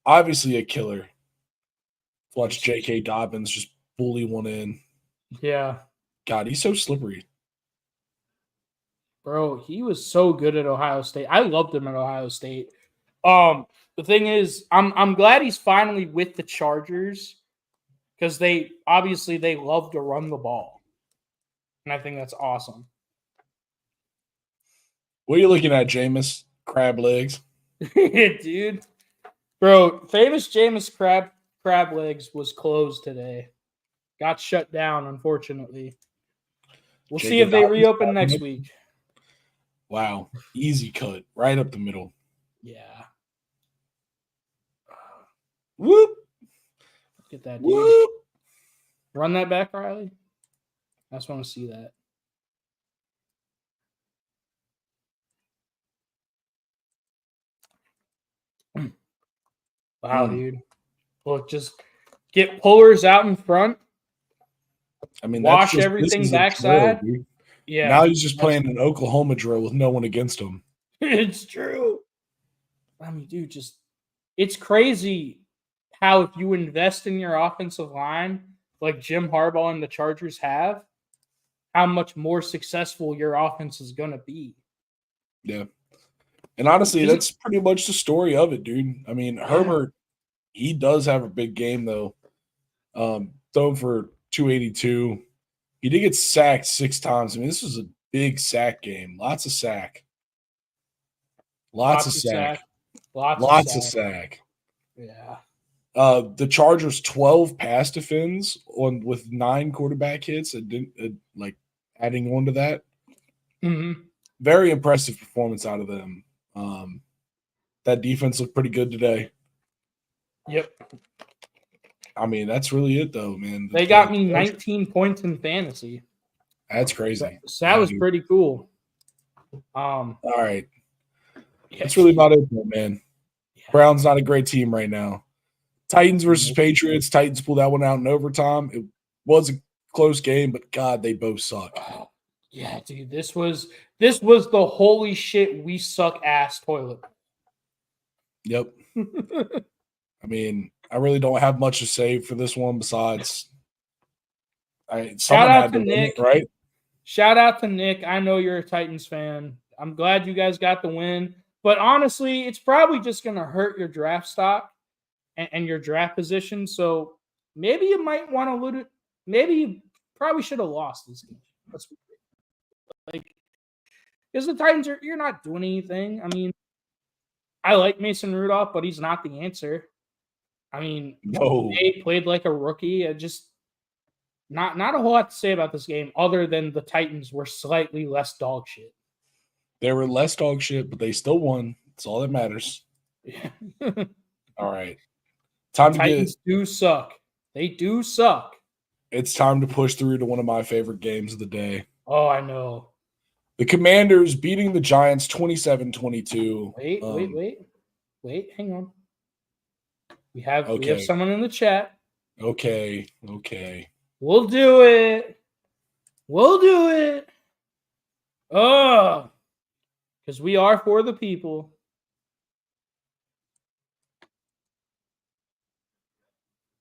Speaker 1: a killer. Watch J.K. Dobbins just bully one in.
Speaker 2: Yeah.
Speaker 1: God, he's so slippery.
Speaker 2: Bro, he was so good at Ohio State. I loved him at Ohio State. The thing is, I'm glad he's finally with the Chargers because they love to run the ball. And I think that's awesome.
Speaker 1: What are you looking at, Jameis? Crab legs.
Speaker 2: Dude. Bro, famous Jameis crab legs was closed today. Got shut down, unfortunately. We'll see if they reopen next week.
Speaker 1: Wow. Easy cut. Right up the middle.
Speaker 2: Yeah.
Speaker 1: Whoop.
Speaker 2: Get that, dude. Whoop. Run that back, Riley. I just want to see that. Wow, dude. Look, just get pullers out in front.
Speaker 1: I mean,
Speaker 2: wash everything backside.
Speaker 1: Drill,
Speaker 2: yeah.
Speaker 1: Now he's just playing an Oklahoma drill with no one against him.
Speaker 2: It's true. I mean, dude, it's crazy how if you invest in your offensive line, like Jim Harbaugh and the Chargers have, how much more successful your offense is going to be.
Speaker 1: Yeah. And honestly, that's pretty much the story of it, dude. I mean, Herbert, he does have a big game, though. Thrown for 282. He did get sacked 6 times. I mean, this was a big sack game. Lots of sack. Lots of sack. Lots of sack.
Speaker 2: Yeah.
Speaker 1: The Chargers 12 pass defense with 9 quarterback hits. And didn't adding on to that.
Speaker 2: Mm-hmm.
Speaker 1: Very impressive performance out of them. That defense looked pretty good today.
Speaker 2: Yep.
Speaker 1: I mean, that's really it, though, man.
Speaker 2: They got me 19 points in fantasy.
Speaker 1: That's crazy.
Speaker 2: So that was pretty cool.
Speaker 1: All right. That's really about it, though, man. Yeah. Browns not a great team right now. Titans versus Patriots. Titans pulled that one out in overtime. It was a close game, but God, they both suck.
Speaker 2: Yeah, dude. This was the holy shit we suck ass toilet.
Speaker 1: Yep. I mean, I really don't have much to say for this one besides
Speaker 2: shout out to Nick,
Speaker 1: right?
Speaker 2: Shout out to Nick. I know you're a Titans fan. I'm glad you guys got the win. But honestly, it's probably just going to hurt your draft stock and your draft position. So maybe you might want to loot it. Maybe you probably should have lost this game. Because the Titans you're not doing anything. I mean, I like Mason Rudolph, but he's not the answer. I mean, they played like a rookie. Just not a whole lot to say about this game other than the Titans were slightly less dog shit.
Speaker 1: They were less dog shit, but they still won. That's all that matters.
Speaker 2: Yeah.
Speaker 1: All right. Time to
Speaker 2: Titans do suck. They do suck.
Speaker 1: It's time to push through to one of my favorite games of the day.
Speaker 2: Oh, I know.
Speaker 1: The Commanders beating the Giants 27-22.
Speaker 2: Wait, hang on. We have
Speaker 1: Okay.
Speaker 2: someone in the chat.
Speaker 1: Okay.
Speaker 2: We'll do it. Oh, because we are for the people.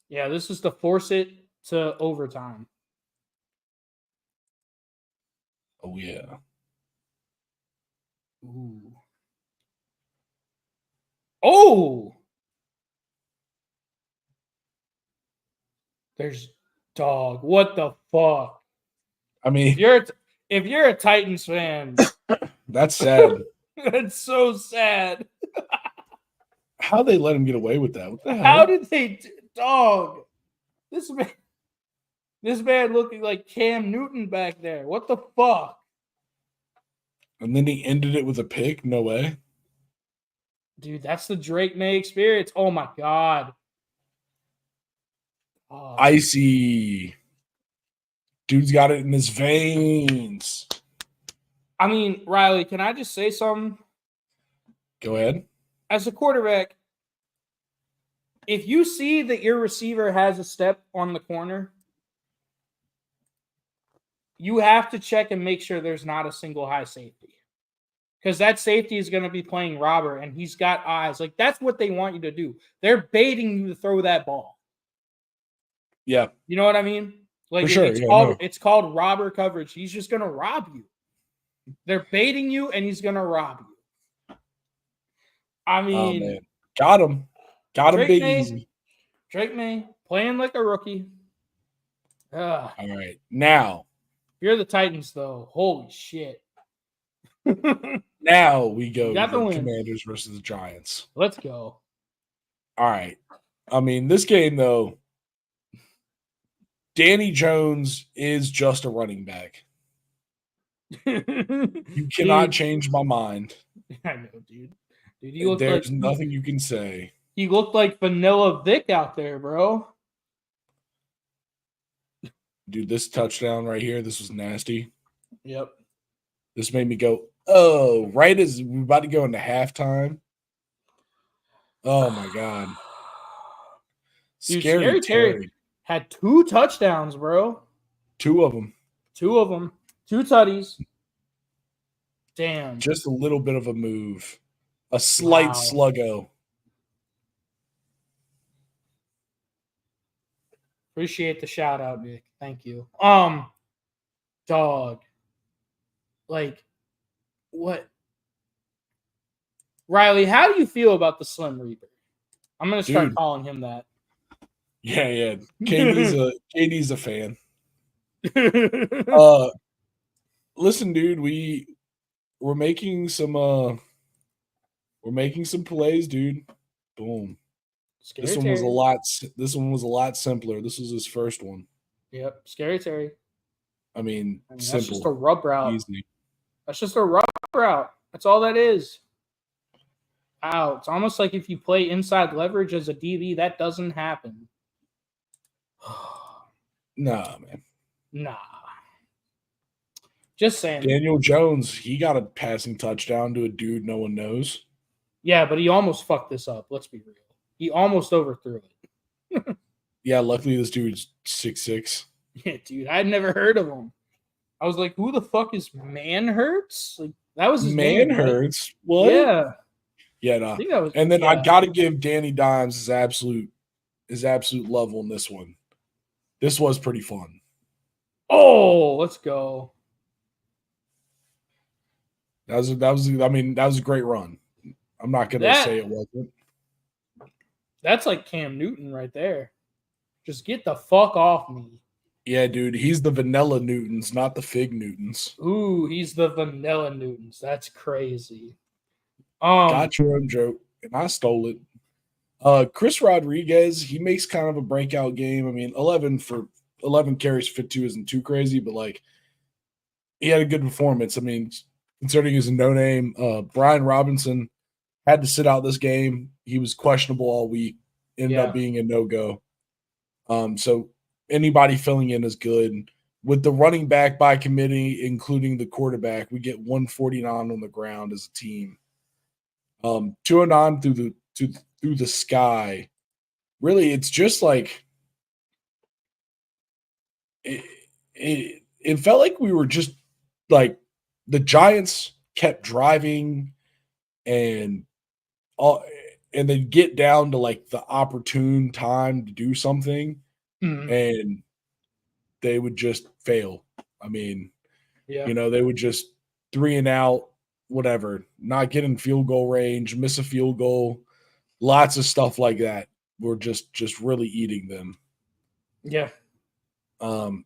Speaker 2: Yeah, this is to force it to overtime.
Speaker 1: Oh, yeah.
Speaker 2: Ooh. Oh! There's dog. What the fuck?
Speaker 1: I mean,
Speaker 2: if you're a Titans fan,
Speaker 1: that's sad.
Speaker 2: that's so sad.
Speaker 1: How they let him get away with that? What the hell?
Speaker 2: How did they dog? This man looking like Cam Newton back there. What the fuck?
Speaker 1: And then he ended it with a pick? No way.
Speaker 2: Dude, that's the Drake May experience. Oh my god. Oh.
Speaker 1: Icy. Dude's got it in his veins.
Speaker 2: I mean, Riley, can I just say something?
Speaker 1: Go ahead.
Speaker 2: As a quarterback, if you see that your receiver has a step on the corner, you have to check and make sure there's not a single high safety. Because that safety is going to be playing robber, and he's got eyes. Like, that's what they want you to do. They're baiting you to throw that ball.
Speaker 1: Yeah.
Speaker 2: You know what I mean? Like,
Speaker 1: for sure.
Speaker 2: It's called robber coverage. He's just going to rob you. They're baiting you, and he's going to rob you. I mean,
Speaker 1: oh, man. Got him. Got him big easy.
Speaker 2: Drake May playing like a rookie. Ugh.
Speaker 1: All right. Now.
Speaker 2: If you're the Titans, though, holy shit.
Speaker 1: Now we go
Speaker 2: to
Speaker 1: the Commanders versus the Giants.
Speaker 2: Let's go.
Speaker 1: All right. I mean, this game, though, Danny Jones is just a running back. You cannot change my mind.
Speaker 2: I know, dude. Dude,
Speaker 1: there's nothing you can say.
Speaker 2: He looked like Vanilla Vic out there, bro.
Speaker 1: Dude, this touchdown right here, this was nasty.
Speaker 2: Yep.
Speaker 1: This made me go, oh, right as we're about to go into halftime. Oh, my God.
Speaker 2: Dude, Scary Terry had 2 touchdowns, bro.
Speaker 1: 2 of them.
Speaker 2: 2 of them. 2 tutties. Damn.
Speaker 1: Just a little bit of a move. A slight sluggo.
Speaker 2: Appreciate the shout out, Nick. Thank you. Dog. Like, what? Riley, how do you feel about the Slim Reaper? I'm gonna start calling him that.
Speaker 1: Yeah. KD's a fan. Listen, dude, we're making some plays, dude. Boom. This one was a lot simpler. This was his first one.
Speaker 2: Yep, Scary Terry.
Speaker 1: I mean simple.
Speaker 2: That's just a rub route.
Speaker 1: Easy.
Speaker 2: That's just a rub route. That's all that is. Wow, it's almost like if you play inside leverage as a DB, that doesn't happen.
Speaker 1: Nah, man.
Speaker 2: Nah. Just saying.
Speaker 1: Daniel Jones, he got a passing touchdown to a dude no one knows.
Speaker 2: Yeah, but he almost fucked this up. Let's be real. He almost overthrew it.
Speaker 1: Yeah, luckily this dude's 6'6".
Speaker 2: Yeah, dude, I'd never heard of him. I was like, who the fuck is Manhurts? Like, that was his name.
Speaker 1: Manhurts? Right? What?
Speaker 2: Yeah.
Speaker 1: Yeah, no. And then I got to give Danny Dimes his absolute level in this one. This was pretty fun.
Speaker 2: Oh, let's go.
Speaker 1: That was a great run. I'm not going to say it wasn't.
Speaker 2: That's like Cam Newton right there. Just get the fuck off me.
Speaker 1: Yeah, dude. He's the vanilla Newtons, not the fig Newtons.
Speaker 2: Ooh, he's the vanilla Newtons. That's crazy.
Speaker 1: Got your own joke, and I stole it. Chris Rodriguez, he makes kind of a breakout game. I mean, 11 carries for 2 isn't too crazy, but like he had a good performance. I mean, considering he's a no-name, Brian Robinson had to sit out this game. He was questionable all week, ended up being a no-go. So anybody filling in is good. With the running back by committee, including the quarterback, we get 149 on the ground as a team. 209 through the sky. Really, it's just like it felt like we were just like the Giants kept driving and then get down to like the opportune time to do something, and they would just fail. I mean, they would just 3 and out, whatever, not get in field goal range, miss a field goal, lots of stuff like that. We're just really eating them.
Speaker 2: Yeah.
Speaker 1: And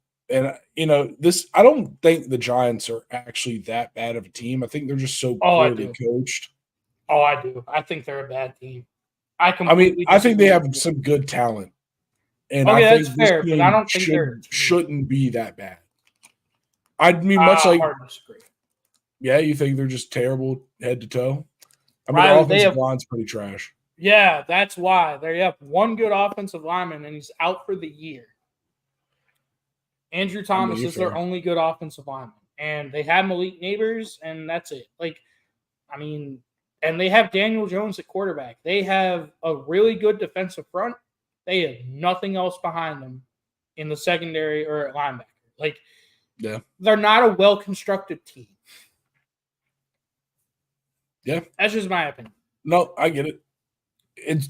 Speaker 1: this, I don't think the Giants are actually that bad of a team. I think they're just so poorly coached.
Speaker 2: Oh, I do. I think they're a bad team. I
Speaker 1: think they have some good talent. And I think
Speaker 2: that's fair, but I don't think
Speaker 1: shouldn't be that bad. I mean, much like, yeah, you think they're just terrible head to toe? I mean, their offensive line's pretty trash.
Speaker 2: Yeah, that's why. They have one good offensive lineman, and he's out for the year. Andrew Thomas is their only good offensive lineman. And they have Malik Neighbors, and that's it. And they have Daniel Jones at quarterback. They have a really good defensive front. They have nothing else behind them in the secondary or at linebacker. They're not a well-constructed team.
Speaker 1: Yeah.
Speaker 2: That's just my opinion.
Speaker 1: No, I get it.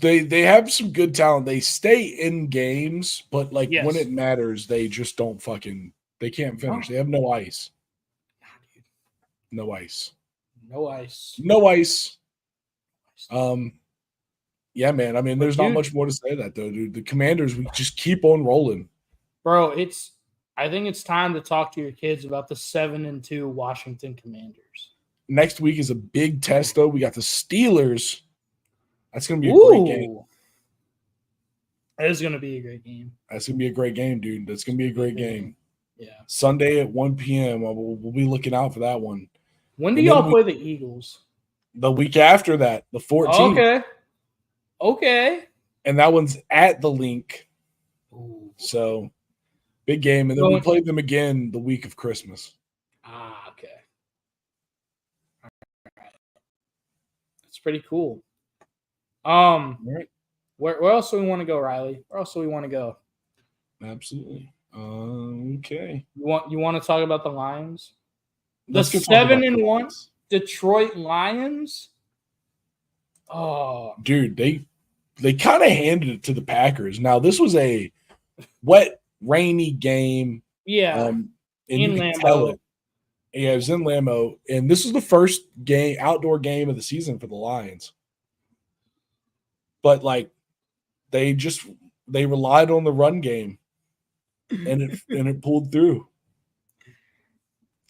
Speaker 1: They have some good talent. They stay in games, but when it matters, they just don't they can't finish. They have no ice. No ice.
Speaker 2: No ice.
Speaker 1: No ice. Yeah, man. I mean, there's not much more to say that though, dude. The Commanders, we just keep on rolling.
Speaker 2: Bro, I think it's time to talk to your kids about the 7-2 Washington Commanders.
Speaker 1: Next week is a big test, though. We got the Steelers. That's going to be a great game.
Speaker 2: That is going to be a great game.
Speaker 1: That's going to be a great game, dude. That's going to be a great game.
Speaker 2: Yeah. Sunday
Speaker 1: at 1 p.m. We'll be looking out for that one.
Speaker 2: When do y'all play the Eagles?
Speaker 1: The week after that, the 14th.
Speaker 2: Okay.
Speaker 1: And that one's at the Link. Ooh. So, big game. And then we play them again the week of Christmas.
Speaker 2: Okay. All right. That's pretty cool.
Speaker 1: Right.
Speaker 2: Where else do we want to go, Riley? Where else do we want to go?
Speaker 1: Absolutely. Okay.
Speaker 2: You want to talk about the Lions? The 7-1 Detroit Lions? Oh,
Speaker 1: dude, they kind of handed it to the Packers. Now, this was a wet, rainy game.
Speaker 2: Yeah.
Speaker 1: And you can tell it. Yeah, it was in Lambeau. And this was the first outdoor game of the season for the Lions. But they relied on the run game, and it pulled through.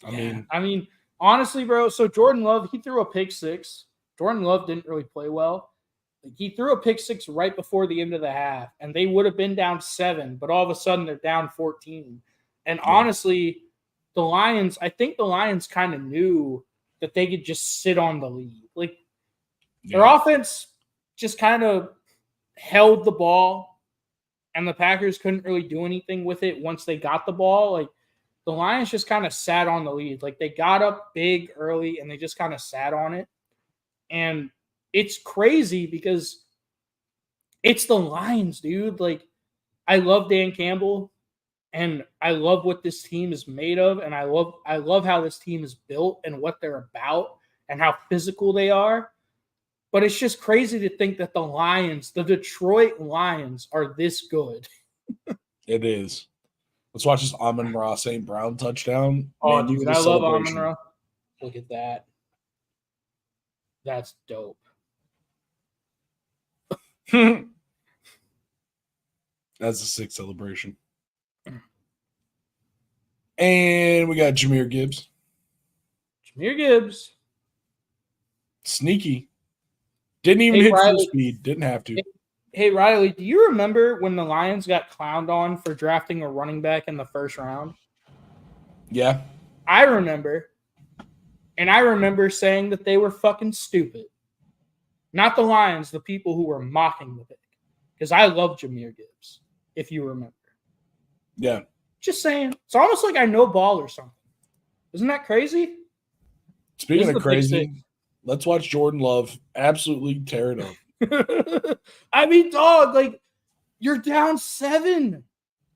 Speaker 2: I mean, honestly, bro. So Jordan Love, he threw a pick six. Jordan Love didn't really play well. He threw a pick six right before the end of the half, and they would have been down 7, but all of a sudden they're down 14. And honestly, I think the Lions kind of knew that they could just sit on the lead. Their offense just kind of held the ball, and the Packers couldn't really do anything with it once they got the ball. The Lions just kind of sat on the lead. They got up big early, and they just kind of sat on it. And it's crazy because it's the Lions, dude. I love Dan Campbell, and I love what this team is made of, and I love how this team is built and what they're about and how physical they are. But it's just crazy to think that the Detroit Lions, are this good.
Speaker 1: It is. Let's watch this Amon-Ra St. Brown touchdown.
Speaker 2: Oh, dude, I love Amon-Ra. Look at that. That's dope.
Speaker 1: That's a sick celebration. And we got Jahmyr Gibbs. Sneaky. Didn't even hit full speed. Didn't have to.
Speaker 2: Hey, Riley, do you remember when the Lions got clowned on for drafting a running back in the first round?
Speaker 1: Yeah.
Speaker 2: I remember. And I remember saying that they were fucking stupid. Not the Lions, the people who were mocking the pick. Because I love Jahmyr Gibbs, if you remember.
Speaker 1: Yeah.
Speaker 2: Just saying. It's almost like I know ball or something. Isn't that crazy?
Speaker 1: Speaking of crazy, let's watch Jordan Love absolutely tear it up.
Speaker 2: I mean, dog, like, you're down 7.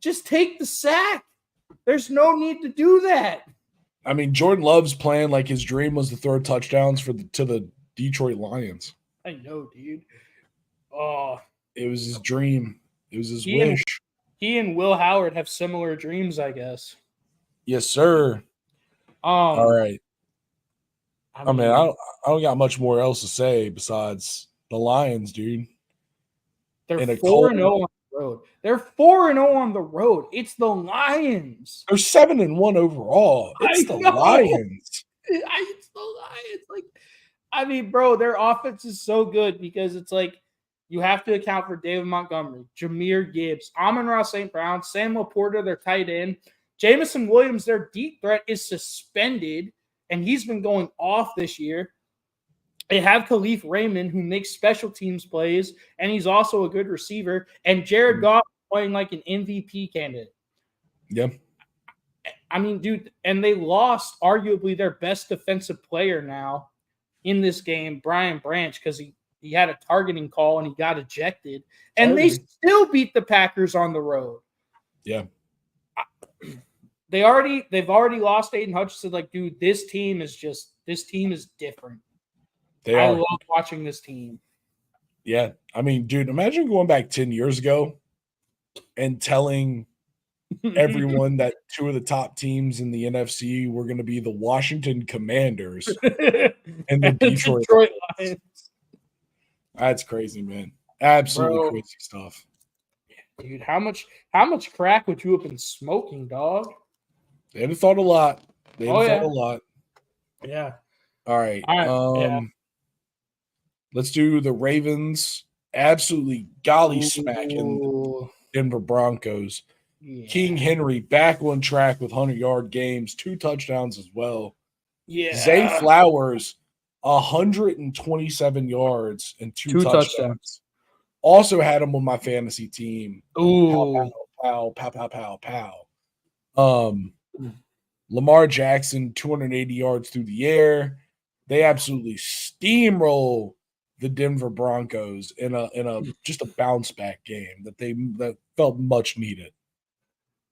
Speaker 2: Just take the sack. There's no need to do that.
Speaker 1: I mean, Jordan Love's playing like his dream was to throw touchdowns to the Detroit Lions.
Speaker 2: I know, dude. Oh,
Speaker 1: it was his dream. It was his
Speaker 2: he
Speaker 1: wish.
Speaker 2: He and Will Howard have similar dreams, I guess.
Speaker 1: Yes, sir. All right. I don't got much more else to say besides the Lions, dude.
Speaker 2: They're 4-0 on the road. They're 4-0 on the road. It's the Lions.
Speaker 1: They're 7-1 overall. It's the Lions.
Speaker 2: It's the Lions. Like, I mean, bro, their offense is so good because it's like you have to account for David Montgomery, Jahmyr Gibbs, Amon-Ra St. Brown, Sam Laporta, their tight end. Jamison Williams, their deep threat, is suspended, and he's been going off this year. They have Khalif Raymond, who makes special teams plays, and he's also a good receiver. And Jared Goff playing like an MVP candidate.
Speaker 1: Yep.
Speaker 2: I mean, dude, and they lost arguably their best defensive player now in this game, Brian Branch, because he had a targeting call and he got ejected. And they still beat the Packers on the road.
Speaker 1: Yeah.
Speaker 2: They've already lost Aiden Hutchinson. Like, dude, this team is different. I love watching this team.
Speaker 1: Yeah. I mean, dude, imagine going back 10 years ago and telling everyone that 2 of the top teams in the NFC were going to be the Washington Commanders and the Detroit Lions. That's crazy, man. Absolutely crazy stuff.
Speaker 2: Dude, how much crack would you have been smoking, dog?
Speaker 1: They'd have thought a lot. Thought a lot.
Speaker 2: Yeah.
Speaker 1: All right. Let's do the Ravens absolutely golly smacking Denver Broncos. Yeah. King Henry back on track with 100-yard games, 2 touchdowns as well.
Speaker 2: Yeah.
Speaker 1: Zay Flowers, 127 yards and 2 touchdowns. Also had him on my fantasy team.
Speaker 2: Ooh.
Speaker 1: Pow, pow, pow, pow, pow, pow. Lamar Jackson, 280 yards through the air. They absolutely steamroll the Denver Broncos in a just a bounce back game that felt much needed.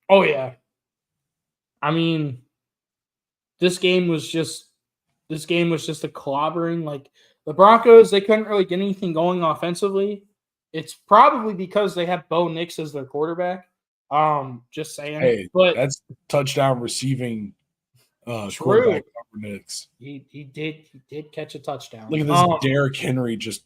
Speaker 2: Oh yeah. I mean, this game was just a clobbering. Like, the Broncos, they couldn't really get anything going offensively. It's probably because they have Bo Nix as their quarterback. Just saying.
Speaker 1: Hey,
Speaker 2: but
Speaker 1: that's touchdown receiving quarterback over Nix.
Speaker 2: He did catch a touchdown.
Speaker 1: Look at this Derrick Henry just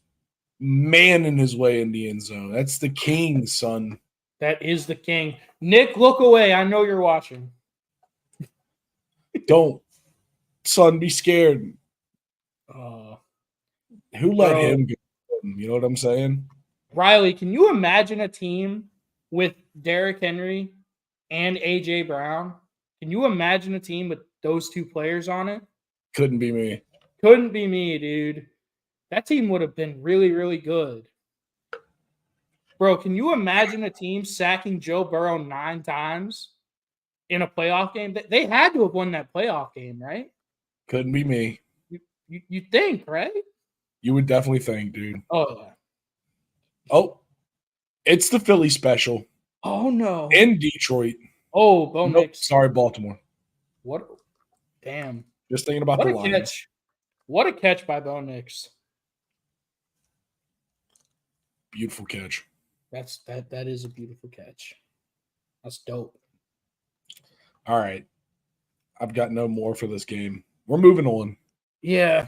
Speaker 1: manning his way in the end zone. That's the king, son.
Speaker 2: That is the king. Nick, look away. I know you're watching.
Speaker 1: Don't, son, be scared. Who let him go? You know what I'm saying?
Speaker 2: Riley, can you imagine a team with Derrick Henry and A.J. Brown? Can you imagine a team with those 2 players on it?
Speaker 1: Couldn't be me.
Speaker 2: Couldn't be me, dude. That team would have been really, really good. Bro, can you imagine a team sacking Joe Burrow 9 times in a playoff game? They had to have won that playoff game, right?
Speaker 1: Couldn't be me.
Speaker 2: You think, right?
Speaker 1: You would definitely think, dude.
Speaker 2: Oh, yeah.
Speaker 1: Oh, it's the Philly special.
Speaker 2: Oh, no.
Speaker 1: In Detroit.
Speaker 2: Oh, Bo Nix.
Speaker 1: Sorry, Baltimore.
Speaker 2: What? Damn.
Speaker 1: Just thinking about the Lions.
Speaker 2: Catch. What a catch by Bo Nix.
Speaker 1: Beautiful catch.
Speaker 2: That is a beautiful catch. That's dope.
Speaker 1: All right. I've got no more for this game. We're moving on.
Speaker 2: Yeah.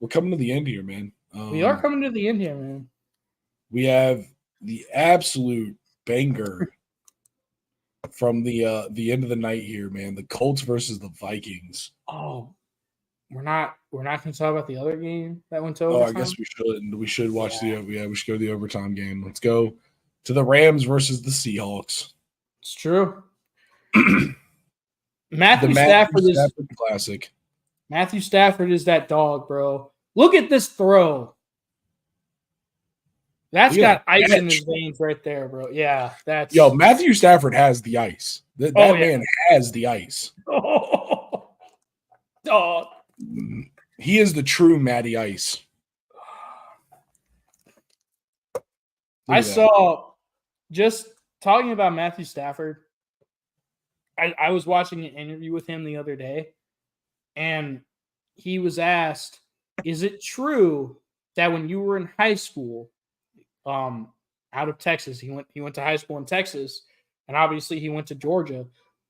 Speaker 1: We're coming to the end here, man.
Speaker 2: We are coming to the end here, man.
Speaker 1: We have the absolute banger from the end of the night here, man. The Colts versus the Vikings.
Speaker 2: Oh, we're not going to talk about the other game that went to overtime?
Speaker 1: Oh, I guess we should. We should watch we should go to the overtime game. Let's go to the Rams versus the Seahawks.
Speaker 2: It's true. Matthew Stafford
Speaker 1: classic.
Speaker 2: Matthew Stafford is that dog, bro. Look at this throw. That's got ice in his veins right there, bro. Yeah, that's
Speaker 1: Matthew Stafford has the ice. That man has the ice.
Speaker 2: Oh.
Speaker 1: He is the true Matty Ice.
Speaker 2: I saw, just talking about Matthew Stafford, I was watching an interview with him the other day, and he was asked, is it true that when you were in high school, out of Texas, he went to high school in Texas, and obviously he went to Georgia,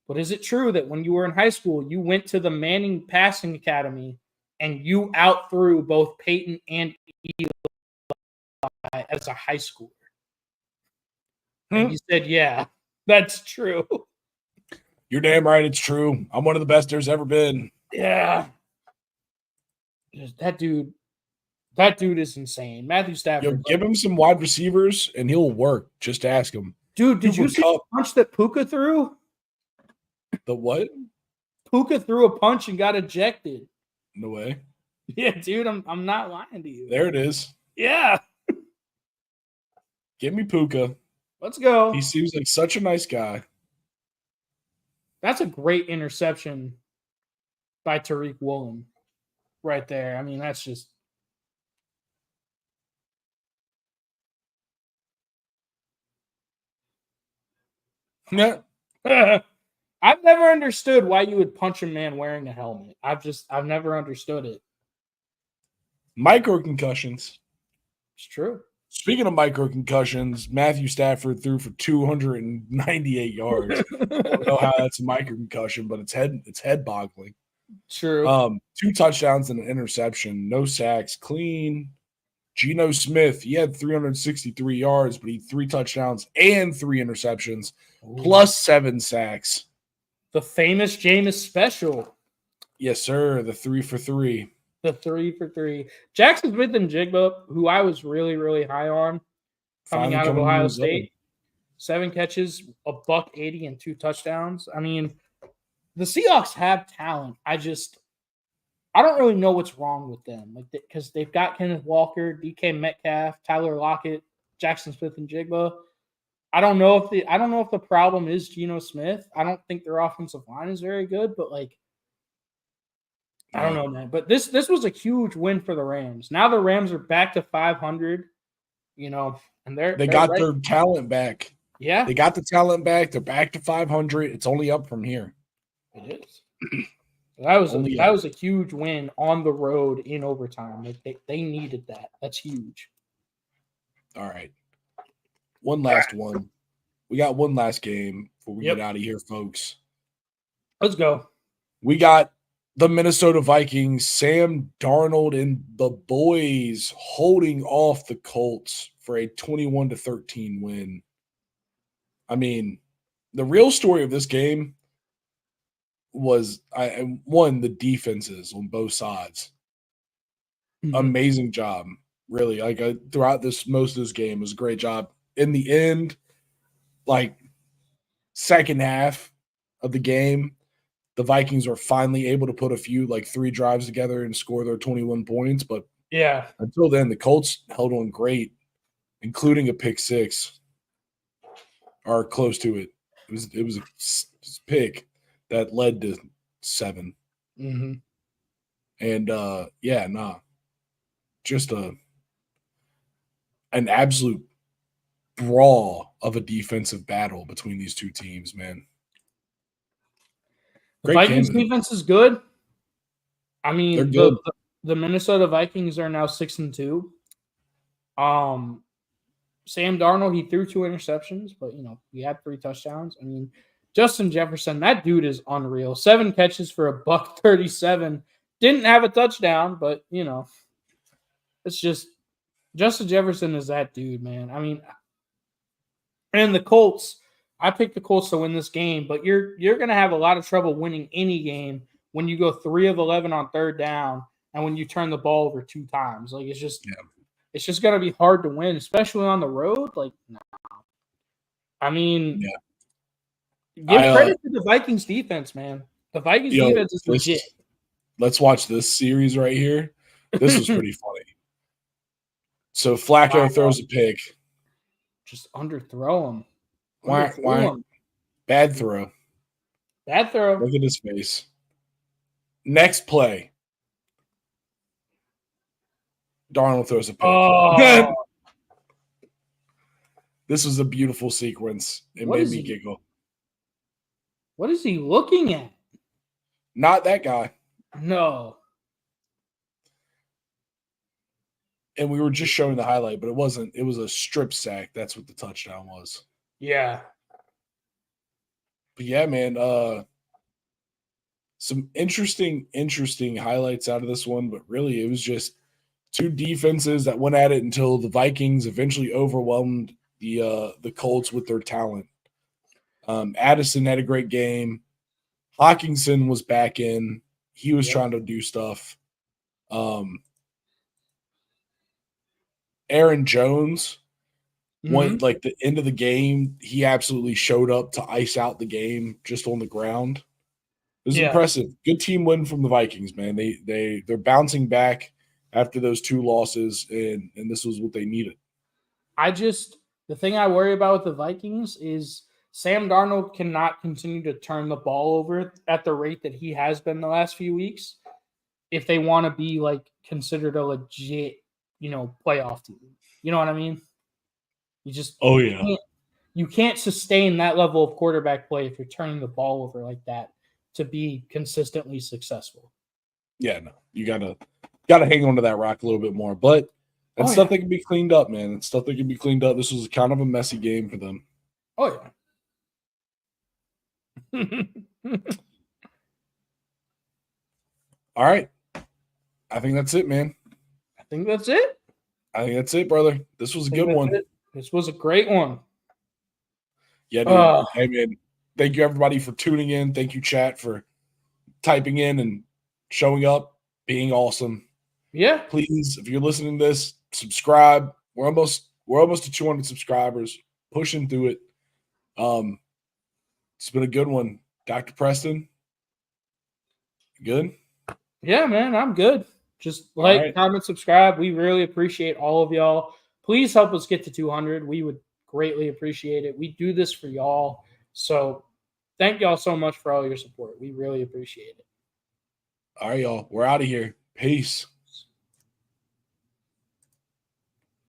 Speaker 2: but is it true that when you were in high school, you went to the Manning Passing Academy and you outthrew both Peyton and Eli as a high schooler? And he said, yeah, that's true.
Speaker 1: You're damn right, it's true. I'm one of the best there's ever been.
Speaker 2: Yeah. That dude is insane. Matthew Stafford.
Speaker 1: Give him some wide receivers and he'll work. Just ask him.
Speaker 2: Dude, did you see the punch that Puka threw?
Speaker 1: The what?
Speaker 2: Puka threw a punch and got ejected.
Speaker 1: No way.
Speaker 2: Yeah, dude, I'm not lying to you.
Speaker 1: There it is.
Speaker 2: Yeah.
Speaker 1: Give me Puka.
Speaker 2: Let's go.
Speaker 1: He seems like such a nice guy.
Speaker 2: That's a great interception by Tariq Woolen right there. I mean, that's just.
Speaker 1: Yeah.
Speaker 2: I've never understood why you would punch a man wearing a helmet. I've never understood it.
Speaker 1: Micro concussions.
Speaker 2: It's true.
Speaker 1: Speaking of micro concussions, Matthew Stafford threw for 298 yards. I don't know how that's a micro concussion, but it's head boggling.
Speaker 2: True.
Speaker 1: 2 touchdowns and an interception, no sacks, clean. Geno Smith, he had 363 yards, but he had 3 touchdowns and 3 interceptions, plus 7 sacks.
Speaker 2: The famous Jameis special.
Speaker 1: Yes, sir. The 3 for 3.
Speaker 2: The 3 for 3. Jackson Smith and Jigba, who I was really, really high on coming out of Ohio State. 7 catches, $180 and 2 touchdowns. I mean, the Seahawks have talent. I don't really know what's wrong with them, because they've got Kenneth Walker, DK Metcalf, Tyler Lockett, Jackson Smith and Jigba. I don't know if the problem is Geno Smith. I don't think their offensive line is very good, but I don't know, man. But this was a huge win for the Rams. Now the Rams are back to 500, and
Speaker 1: they got their talent back.
Speaker 2: Yeah,
Speaker 1: they got the talent back. They're back to 500. It's only up from here.
Speaker 2: It is. That was a huge win on the road in overtime. They needed that. That's huge.
Speaker 1: All right. One last one. We got one last game before we get out of here, folks.
Speaker 2: Let's go.
Speaker 1: We got the Minnesota Vikings, Sam Darnold and the boys holding off the Colts for a 21-13 win. I mean, the real story of this game was the defenses on both sides. Mm-hmm. Amazing job. Really. Throughout most of this game was a great job. In the end, second half of the game, the Vikings were finally able to put a few 3 drives together and score their 21 points. But
Speaker 2: yeah,
Speaker 1: until then, the Colts held on great, including a pick 6 or close to it. It was a pick that led to 7.
Speaker 2: Mm-hmm.
Speaker 1: And just an absolute brawl of a defensive battle between these two teams, man.
Speaker 2: The Vikings defense is good. I mean, the Minnesota Vikings are now 6-2. Sam Darnold, he threw 2 interceptions, but he had 3 touchdowns. I mean, Justin Jefferson, that dude is unreal. 7 catches for $137. Didn't have a touchdown, but it's just Justin Jefferson is that dude, man. I mean, and the Colts, I picked the Colts to win this game, but you're going to have a lot of trouble winning any game when you go 3 of 11 on 3rd down and when you turn the ball over 2 times. It's just going to be hard to win, especially on the road. No. I mean, give credit to the Vikings defense, man. The Vikings defense is legit.
Speaker 1: Let's watch this series right here. This was pretty funny. So Flacco
Speaker 2: Wow.
Speaker 1: throws a pick.
Speaker 2: Just underthrow him.
Speaker 1: Why? Bad throw.
Speaker 2: Bad throw.
Speaker 1: Look at his face. Next play. Darnold throws a pick.
Speaker 2: Oh,
Speaker 1: This was a beautiful sequence. It
Speaker 2: What
Speaker 1: made
Speaker 2: is
Speaker 1: me
Speaker 2: he-
Speaker 1: giggle.
Speaker 2: what is he looking at?
Speaker 1: Not that guy.
Speaker 2: No.
Speaker 1: And we were just showing the highlight, but it wasn't. It was a strip sack. That's what the touchdown was.
Speaker 2: Yeah.
Speaker 1: But yeah, man, some interesting highlights out of this one, but really it was just two defenses that went at it until the Vikings eventually overwhelmed the Colts with their talent. Addison had a great game. Hawkinson was back in. He was trying to do stuff. Aaron Jones went like the end of the game. He absolutely showed up to ice out the game just on the ground. It was impressive. Good team win from the Vikings, man. They're bouncing back after those two losses, and this was what they needed.
Speaker 2: The thing I worry about with the Vikings is Sam Darnold cannot continue to turn the ball over at the rate that he has been the last few weeks if they want to be like considered a legit, playoff team. You know what I mean? You can't sustain that level of quarterback play if you're turning the ball over like that to be consistently successful.
Speaker 1: Yeah, no. You gotta hang on to that rock a little bit more. But that's stuff that can be cleaned up, man. It's stuff that can be cleaned up. This was kind of a messy game for them.
Speaker 2: Oh yeah.
Speaker 1: All right. I think that's it, man.
Speaker 2: I think that's it,
Speaker 1: brother. This was a good one.
Speaker 2: This was a great one.
Speaker 1: Yeah, dude. Hey, man. Thank you, everybody, for tuning in. Thank you, chat, for typing in and showing up, being awesome.
Speaker 2: Yeah.
Speaker 1: Please, if you're listening to this, subscribe. We're almost to 200 subscribers, pushing through it. It's been a good one. Dr. Preston, good?
Speaker 2: Yeah, man, I'm good. Just like, comment, subscribe. We really appreciate all of y'all. Please help us get to 200. We would greatly appreciate it. We do this for y'all. So thank y'all so much for all your support. We really appreciate it.
Speaker 1: All right, y'all. We're out of here. Peace.